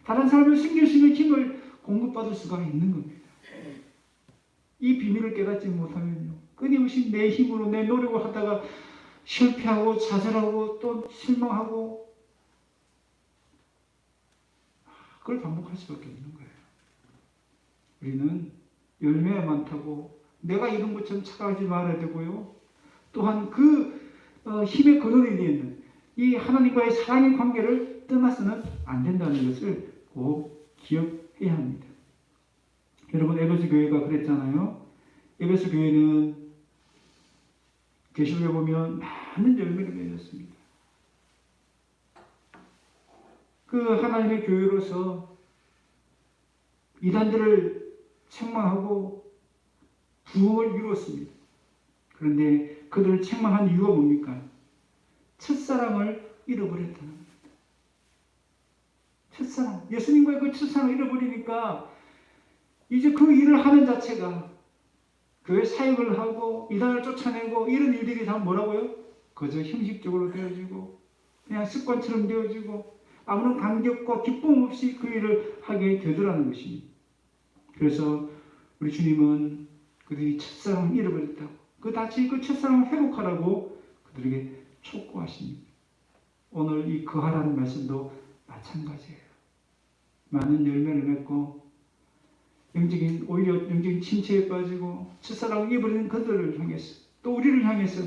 다른 사람을 섬길 수 있는 힘을 공급받을 수가 있는 겁니다. 이 비밀을 깨닫지 못하면요. 끊임없이 내 힘으로 내 노력을 하다가 실패하고 좌절하고 또 실망하고 그걸 반복할 수밖에 없는 거예요. 우리는 열매가 많다고 내가 이런 것처럼 착각하지 말아야 되고요. 또한 그 힘의 근원이 되는 이 하나님과의 사랑의 관계를 떠나서는 안 된다는 것을 꼭 기억해야 합니다. 여러분 에베소 교회가 그랬잖아요. 에베소 교회는 계시록에 보면 많은 열매를 맺었습니다. 그 하나님의 교회로서 이단들을 책망하고 부흥을 이루었습니다. 그런데 그들을 책망한 이유가 뭡니까? 첫사랑을 잃어버렸다는 겁니다. 첫사랑. 예수님과의 그 첫사랑을 잃어버리니까 이제 그 일을 하는 자체가 교회 사역을 하고 이단을 쫓아내고 이런 일들이 다 뭐라고요? 그저 형식적으로 되어지고 그냥 습관처럼 되어지고 아무런 감격과 기쁨 없이 그 일을 하게 되더라는 것입니다. 그래서 우리 주님은 그들이 첫사랑을 잃어버렸다고 다시 그 첫사랑을 회복하라고 그들에게 촉구하십니다. 오늘 이 그하라는 말씀도 마찬가지예요. 많은 열매를 맺고 오히려 영적인 침체에 빠지고 첫사랑을 잃어버리는 그들을 향해서 또 우리를 향해서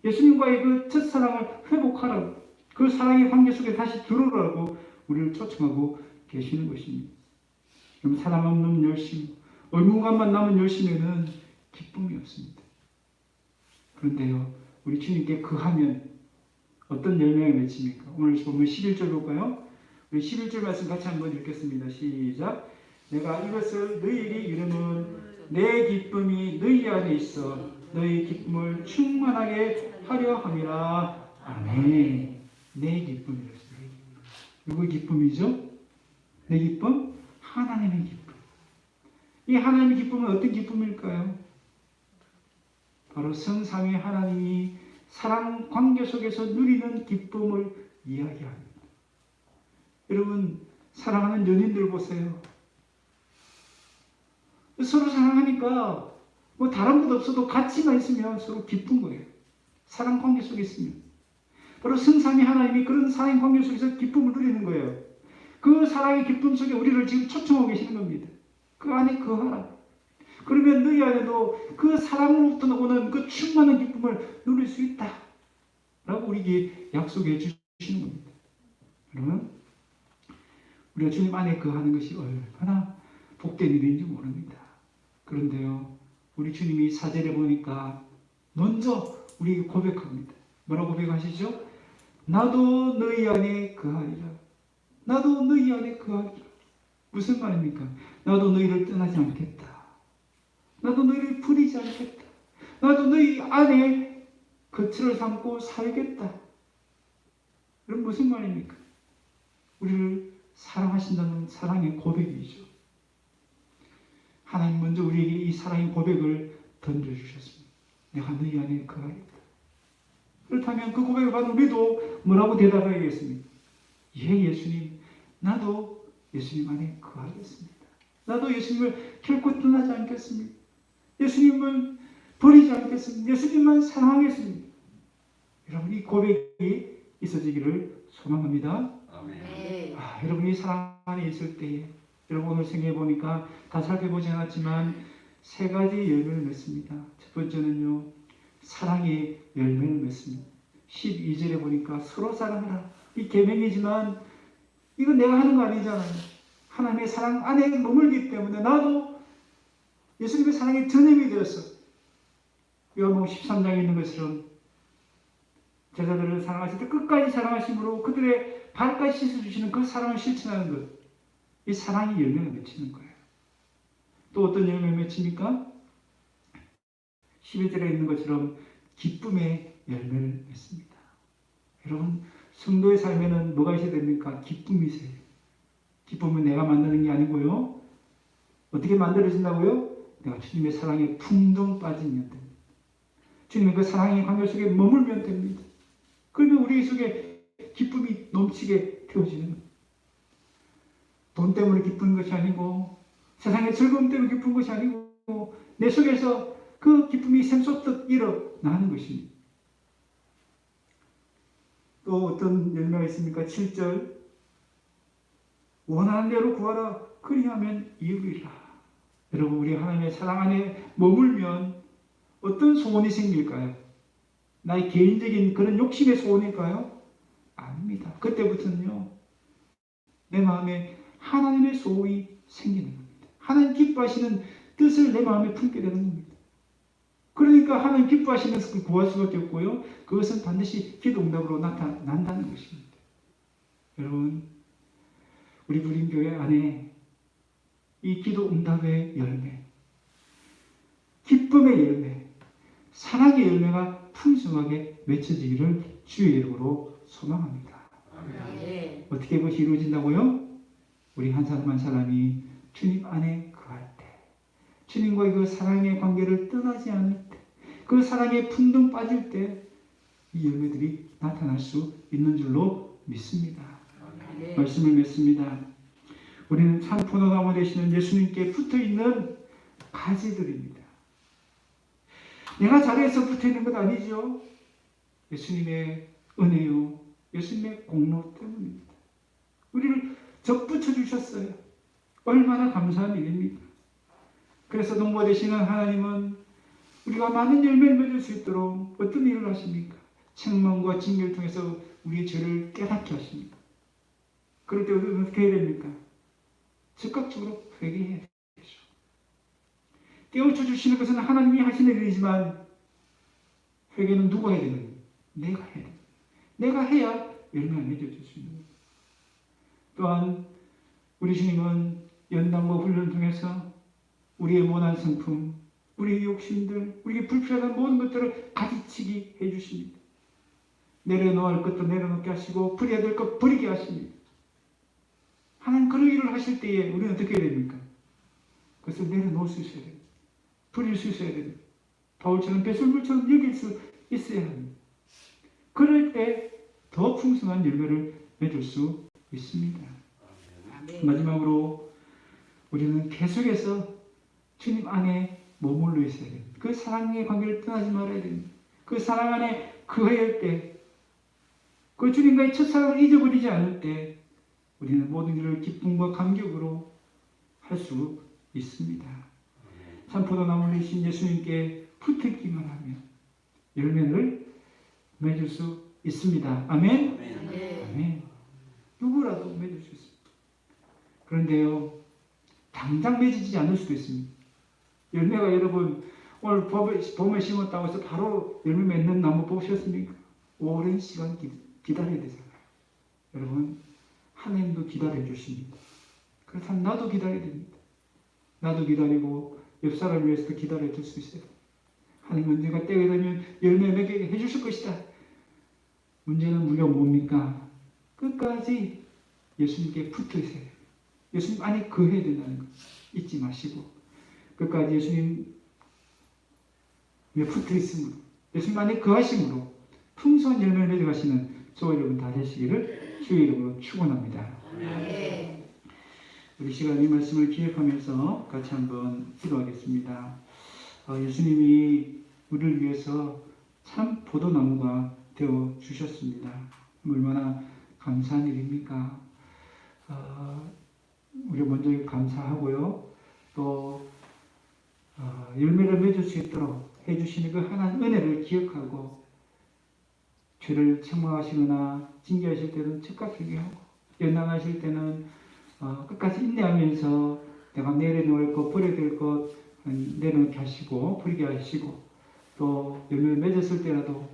예수님과의 그 첫사랑을 회복하라고 그 사랑의 관계 속에 다시 들어오라고 우리를 초청하고 계시는 것입니다. 그럼 사랑 없는 열심, 의무감만 남은 열심에는 기쁨이 없습니다. 그런데요, 우리 주님께 그하면 어떤 열매가 맺힙니까? 오늘 보면 11절 볼까요? 우리 11절 말씀 같이 한번 읽겠습니다. 시작. 내가 이것을 너희에게 이르면 내 기쁨이 너희 안에 있어 너희 기쁨을 충만하게 하려 함이라. 아멘. 내 기쁨이었어요. 누구의 기쁨이죠? 내 기쁨? 하나님의 기쁨. 이 하나님의 기쁨은 어떤 기쁨일까요? 바로 성삼위 하나님이 사랑 관계 속에서 누리는 기쁨을 이야기합니다. 여러분, 사랑하는 연인들 보세요. 서로 사랑하니까 뭐 다른 것 없어도 같이만 있으면 서로 기쁜 거예요. 사랑 관계 속에 있으면. 바로 성삼위 하나님이 그런 사랑 관계 속에서 기쁨을 누리는 거예요. 그 사랑의 기쁨 속에 우리를 지금 초청하고 계시는 겁니다. 그 안에 거하라. 그러면 너희 안에도 그 사랑으로부터 오는 그 충만한 기쁨을 누릴 수 있다. 라고 우리에게 약속해 주시는 겁니다. 여러분, 우리가 주님 안에 거하는 것이 얼마나 복된 일인지 모릅니다. 그런데요, 우리 주님이 사절에 보니까 먼저 우리에게 고백합니다. 뭐라고 고백하시죠? 나도 너희 안에 거하리라. 나도 너희 안에 거하리라. 무슨 말입니까? 나도 너희를 떠나지 않겠다. 나도 너희를 버리지 않겠다. 나도 너희 안에 거처를 삼고 살겠다. 그럼 무슨 말입니까? 우리를 사랑하신다는 사랑의 고백이죠. 하나님 먼저 우리에게 이 사랑의 고백을 던져주셨습니다. 내가 너희 안에 거하겠다. 그렇다면 그 고백을 받은 우리도 뭐라고 대답하겠습니까? 예, 예수님, 나도 예수님 안에 거하겠습니다. 나도 예수님을 결코 떠나지 않겠습니다. 예수님을 버리지 않겠습니다. 예수님만 사랑하겠습니다. 여러분, 이 고백이 있어지기를 소망합니다. 아멘. 여러분이 사랑 안에 있을 때에 여러분 오늘 생각해 보니까 다 살펴보지 않았지만 세 가지 열매를 맺습니다. 첫 번째는요, 사랑의 열매를 맺습니다. 12절에 보니까 서로 사랑하라. 이 계명이지만 이거 내가 하는 거 아니잖아요. 하나님의 사랑 안에 머물기 때문에 나도 예수님의 사랑의 전염이 되었어. 요한복음 13장에 있는 것처럼 제자들을 사랑하실 때 끝까지 사랑하심으로 그들의 발까지 씻어주시는 그 사랑을 실천하는 것. 이 사랑이 열매가 맺히는 거예요. 또 어떤 열매가 맺힙니까? 11절에 있는 것처럼 기쁨의 열매를 맺습니다. 여러분, 성도의 삶에는 뭐가 있어야 됩니까? 기쁨이 있어야 돼요. 기쁨은 내가 만드는 게 아니고요. 어떻게 만들어진다고요? 내가 주님의 사랑에 풍덩 빠지면 됩니다. 주님의 그 사랑의 관계 속에 머물면 됩니다. 그러면 우리 속에 기쁨이 넘치게 되어지는 겁니다. 돈 때문에 기쁜 것이 아니고 세상의 즐거움 때문에 기쁜 것이 아니고 내 속에서 그 기쁨이 샘솟듯 일어나는 것입니다. 또 어떤 열매가 있습니까? 7절 원하는 대로 구하라. 그리하면 이루리라. 여러분, 우리 하나님의 사랑 안에 머물면 어떤 소원이 생길까요? 나의 개인적인 그런 욕심의 소원일까요? 아닙니다. 그때부터는요, 내 마음에 하나님의 소원이 생기는 겁니다. 하나님 기뻐하시는 뜻을 내 마음에 품게 되는 겁니다. 그러니까 하나님 기뻐하시는 것을 구할 수밖에 없고요. 그것은 반드시 기도 응답으로 나타난다는 것입니다. 여러분, 우리 부림교회 안에 이 기도 응답의 열매, 기쁨의 열매, 사랑의 열매가 풍성하게 맺혀지기를 주의 이름으로 소망합니다. 아멘. 어떻게 그것이 이루어진다고요? 우리 한 사람 한 사람이 주님 안에 거할 때, 주님과의 그 사랑의 관계를 떠나지 않을 때, 그 사랑에 풍덩 빠질 때 이 열매들이 나타날 수 있는 줄로 믿습니다. 아멘. 말씀을 맺습니다. 우리는 참 포도나무 되시는 예수님께 붙어있는 가지들입니다. 내가 자리에서 붙어있는 것 아니죠. 예수님의 은혜요, 예수님의 공로 때문입니다. 우리를 접붙여 주셨어요. 얼마나 감사한 일입니까? 그래서 농부 되시는 하나님은 우리가 많은 열매를 맺을 수 있도록 어떤 일을 하십니까? 책망과 징계를 통해서 우리의 죄를 깨닫게 하십니다. 그럴 때 우리는 어떻게 해야 됩니까? 즉각적으로 회개해야 되죠. 깨우쳐 주시는 것은 하나님이 하시는 일이지만 회개는 누가 해야 되는 거예요? 내가 해야 돼요. 내가 해야 열매를 맺어줄 수 있는 거예요. 또한 우리 주님은 연단과 훈련을 통해서 우리의 모난 성품, 우리의 욕심들, 우리에게 불필요한 모든 것들을 가지치기 해주십니다. 내려놓을 것도 내려놓게 하시고 버려야 될 것 버리게 하십니다. 하나님 그런 일을 하실 때에 우리는 어떻게 해야 됩니까? 그것을 내려놓을 수 있어야 됩니다. 버릴 수 있어야 됩니다. 바울처럼 배설물처럼 여길 수 있어야 합니다. 그럴 때 더 풍성한 열매를 맺을 수 있습니다. 아멘. 마지막으로 우리는 계속해서 주님 안에 머물러 있어야 됩니다. 그 사랑의 관계를 떠나지 말아야 됩니다. 그 사랑 안에 거할 때, 그 주님과의 첫사랑을 잊어버리지 않을 때 우리는 모든 일을 기쁨과 감격으로 할 수 있습니다. 산포도나무를 내신 예수님께 붙들기만 하면 열매를 맺을 수 있습니다. 아멘? 네. 아멘. 누구라도 맺을 수 있습니다. 그런데요, 당장 맺어지지 않을 수도 있습니다. 열매가 여러분 오늘 봄에 심었다고 해서 바로 열매 맺는 나무 보셨습니까? 오랜 시간 기다려야 되잖아요. 여러분 하나님도 기다려 주십니다. 그래서 나도 기다려야 됩니다. 나도 기다리고 옆 사람을 위해서도 기다려 줄 수 있어요. 하나님 언젠가 때가 되면 열매 맺게 해주실 것이다. 문제는 우리가 뭡니까? 끝까지 예수님께 붙어 있어야 돼요. 예수님 안에 거해야 된다는 거 잊지 마시고 끝까지 예수님에 붙어 있음으로 예수님 안에 거하심으로 풍성한 열매를 맺어가시는 저와 여러분 다 되시기를 주의 이름으로 축원합니다. 네. 우리 시간 이 말씀을 기억하면서 같이 한번 기도하겠습니다. 예수님이 우리를 위해서 참 포도나무가 되어 주셨습니다. 얼마나 감사한 일입니까? 우리 먼저 감사하고요. 또 열매를 맺을 수 있도록 해주시는 그 하나님 은혜를 기억하고 죄를 책망하시거나 징계하실 때는 즉각 회개하고 연단하실 때는 끝까지 인내하면서 내가 내려놓을 것, 버려야 될 것 내려놓게 하시고 버리게 하시고 또 열매를 맺었을 때라도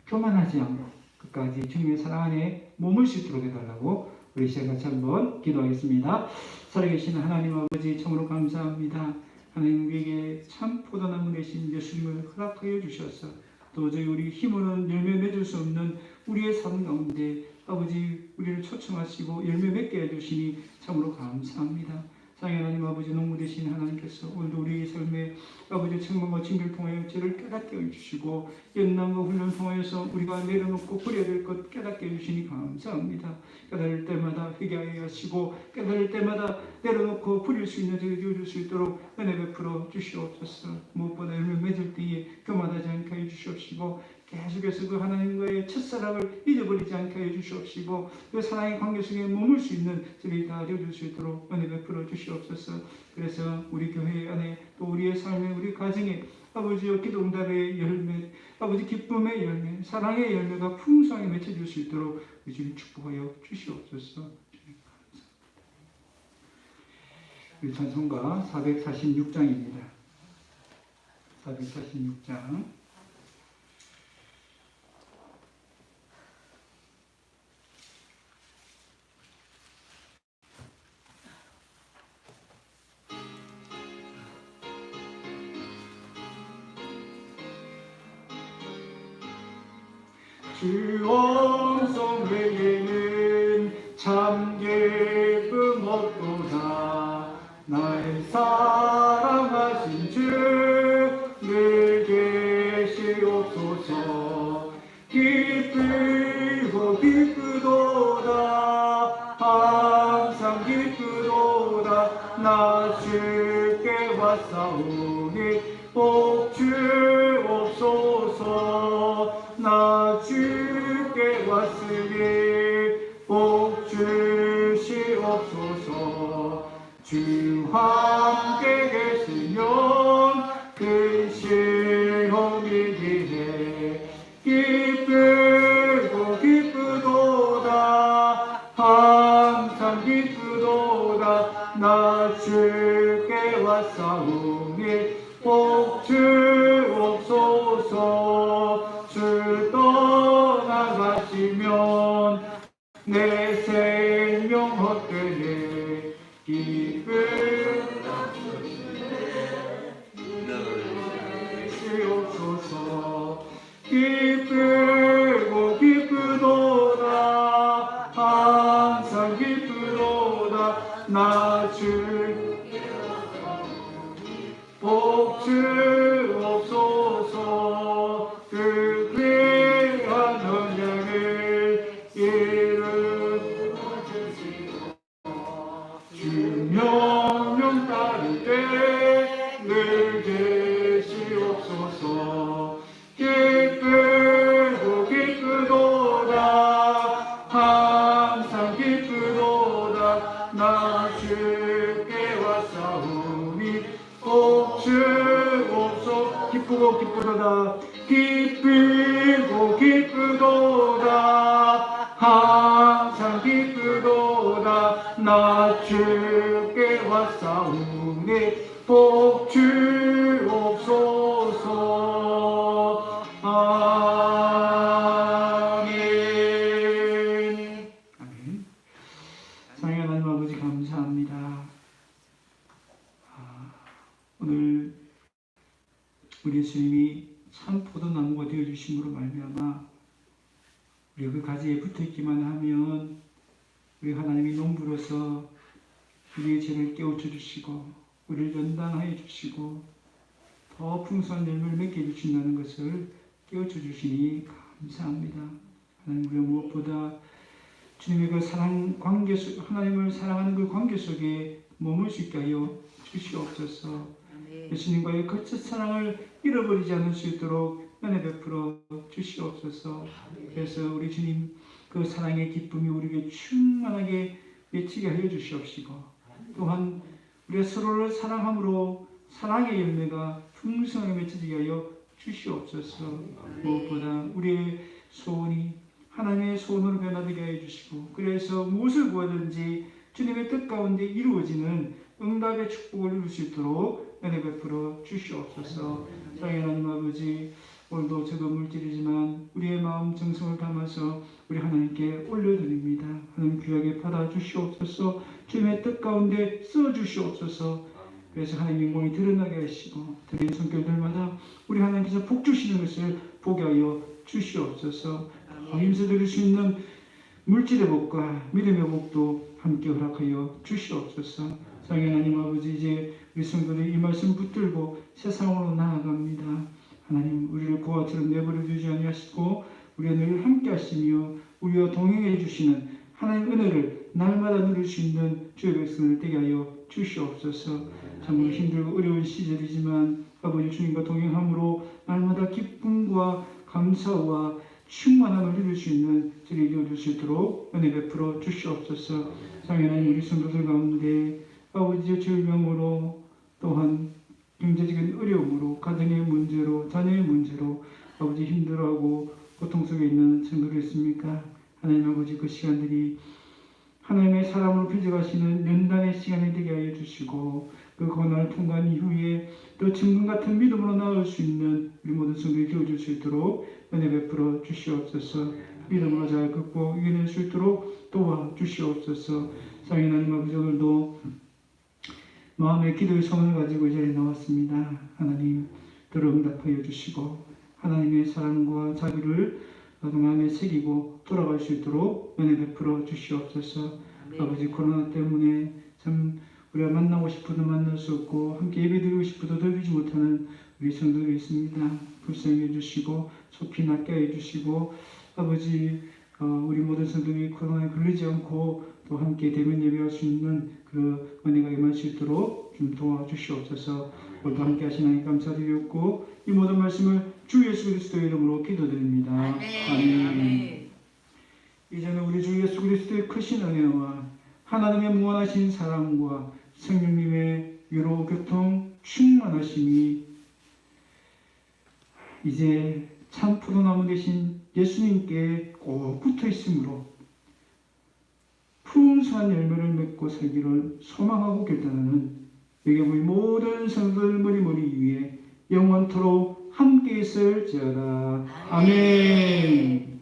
교만하지 않고 끝까지 주님의 사랑 안에 머물 수 있도록 해달라고 우리 시간 같이 한번 기도하겠습니다. 살아계신 하나님 아버지 참으로 감사합니다. 하나님 우리에게 참 포도나무 되신 예수님을 허락하여 주셔서 도저히 우리 힘으로는 열매 맺을 수 없는 우리의 삶 가운데 아버지 우리를 초청하시고 열매 맺게 해주시니 참으로 감사합니다. 사랑의 하나님 아버지 농부 되신 하나님께서 오늘도 우리의 삶에 아버지 책망과 징계를 통하여 죄를 깨닫게 해주시고 연단과 훈련을 통하여서 우리가 내려놓고 버려야 될 것 깨닫게 해주시니 감사합니다. 깨달을 때마다 회개하여 하시고 깨달을 때마다 내려놓고 버릴 수 있는 저희 주어줄 수 있도록 은혜 베풀어 주시옵소서. 무엇보다 열매 맺을 때에 교만하지 않게 해주시옵시고 계속해서 그 하나님과의 첫사랑을 잊어버리지 않게 해주시옵시고 그 사랑의 관계 속에 머물 수 있는 저희 다 되어줄 수 있도록 은혜 베풀어 주시옵소서. 그래서 우리 교회 안에 또 우리의 삶에 우리 가정에 아버지여 기도 응답의 열매, 아버지 기쁨의 열매, 사랑의 열매가 풍성하게 맺혀질 수 있도록 주님 축복하여 주시옵소서. 우리 찬송가 446장입니다. 446장 주 원성 외에는 참 기쁨 없도다. 나의 사랑하신 주 늘 계시옵소서. 기쁘고 기쁘도다. 항상 기쁘도다. 나 주께 왔사오니 복 주옵소서. 나 주께 왔으니 복 주시옵소서. 주 함께 계시며 기쁘도다 나 주께 왔사오니 복 주옵소서. 주 떠나가시면 내 생명 헛되네 기쁨 주옵소서. 기쁘고 기쁘도다 항상 기쁘도다 나 주께 복 주옵소서. 그 귀한 언약을 이루어 주 명령 따를 때 늘 계시옵소서. 기쁘고 기쁘도다 항상 기쁘도다 나 주께 왔사오니 복 주옵소서. 기쁘고 기쁘도다 기쁘고 기쁘도다 항상 기쁘도다 나 주께 왔사오니 복 주옵소서. 아멘. 아멘. 사랑의 하나님 아버지 감사합니다. 오늘 우리 예수님이 참 포도나무가 되어주심으로 말미암아 우리가 그 가지에 붙어있기만 하면 우리 하나님이 농부로서 우리의 죄를 깨우쳐 주시고 우리를 연단하여 주시고 더 풍성한 열매를 맺게 해주신다는 것을 깨우쳐 주시니 감사합니다. 하나님, 우리가 무엇보다 주님의 그 사랑 관계 속, 하나님을 사랑하는 그 관계 속에 머물 수 있게 하여 주시옵소서. 예수님과의 거짓 사랑을 잃어버리지 않을 수 있도록 은혜 베풀어 주시옵소서. 그래서 우리 주님 그 사랑의 기쁨이 우리에게 충만하게 맺히게 하여 주시옵시고, 또한 우리가 서로를 사랑함으로 사랑의 열매가 풍성하게 맺혀지게 하여 주시옵소서. 무엇보다 우리의 소원이 하나님의 소원으로 변화되게 하여 주시고, 그래서 무엇을 구하든지 주님의 뜻 가운데 이루어지는 응답의 축복을 이룰 수 있도록 은혜 베풀어 주시옵소서. 사랑의 하나님 아버지, 오늘도 적은 물질이지만 우리의 마음 정성을 담아서 우리 하나님께 올려드립니다. 하나님 귀하게 받아 주시옵소서. 주님의 뜻 가운데 써 주시옵소서. 그래서 하나님 영광이 드러나게 하시고 드린 손길들마다 우리 하나님께서 복 주시는 것을 보게 하여 주시옵소서. 힘써 드릴 수 있는 물질의 복과 믿음의 복도 함께 허락하여 주시옵소서. 사랑의 하나님 아버지, 이제 우리 성도들이 이 말씀 붙들고 세상으로 나아갑니다. 하나님, 우리를 고아처럼 내버려 두지 아니하시고 우리와 늘 함께 하시며 우리와 동행해 주시는 하나님 은혜를 날마다 누릴 수 있는 주의 백성을 되게 하여 주시옵소서. 정말 힘들고 어려운 시절이지만 아버지 주님과 동행함으로 날마다 기쁨과 감사와 충만함을 누릴 수 있는 저를 이루어줄 수 있도록 은혜 베풀어 주시옵소서. 사랑하는 하나님, 우리 성도들 가운데 아버지의 질병으로, 또한 경제적인 어려움으로, 가정의 문제로, 자녀의 문제로 아버지 힘들어하고 고통 속에 있는 성도들 있습니까? 하나님 아버지, 그 시간들이 하나님의 사람으로 빚어가시는 연단의 시간이 되게 하여 주시고, 그 고난을 통과한 이후에 또 증거 같은 믿음으로 나아갈 수 있는 우리 모든 성도들이 되어줄 수 있도록 은혜 베풀어 주시옵소서. 믿음으로 잘 걷고 이겨낼 수 있도록 도와주시옵소서. 사랑하는 하나님 아버지, 오늘도 마음의 기도의 소원을 가지고 이 자리에 나왔습니다. 하나님, 들어 응답하여 주시고 하나님의 사랑과 자비를 마음에 새기고 돌아갈 수 있도록 은혜 베풀어 주시옵소서. 아버지, 코로나 때문에 참 우리가 만나고 싶어도 만날 수 없고 함께 예배드리고 싶어도 드리지 못하는 우리 성도들이 있습니다. 불쌍히 해주시고 속히 낫게 해주시고, 아버지, 우리 모든 성도들이 코로나에 걸리지 않고 또 함께 대면 예배할 수 있는 그 은혜가 임할 수 있도록 좀 도와주시옵소서. 오늘도 함께 하신 하나님 감사드리옵고 이 모든 말씀을 주 예수 그리스도의 이름으로 기도드립니다. 아멘. 이제는 우리 주 예수 그리스도의 크신 은혜와 하나님의 무한하신 사랑과 성령님의 위로 교통 충만하심이 이제 참 포도나무 되신 예수님께 꼭 붙어 있으므로 풍성한 열매를 맺고 살기를 소망하고 결단하는 여기 우리 모든 성도들 머리 위에 영원토록 함께 있을지어다. 아멘.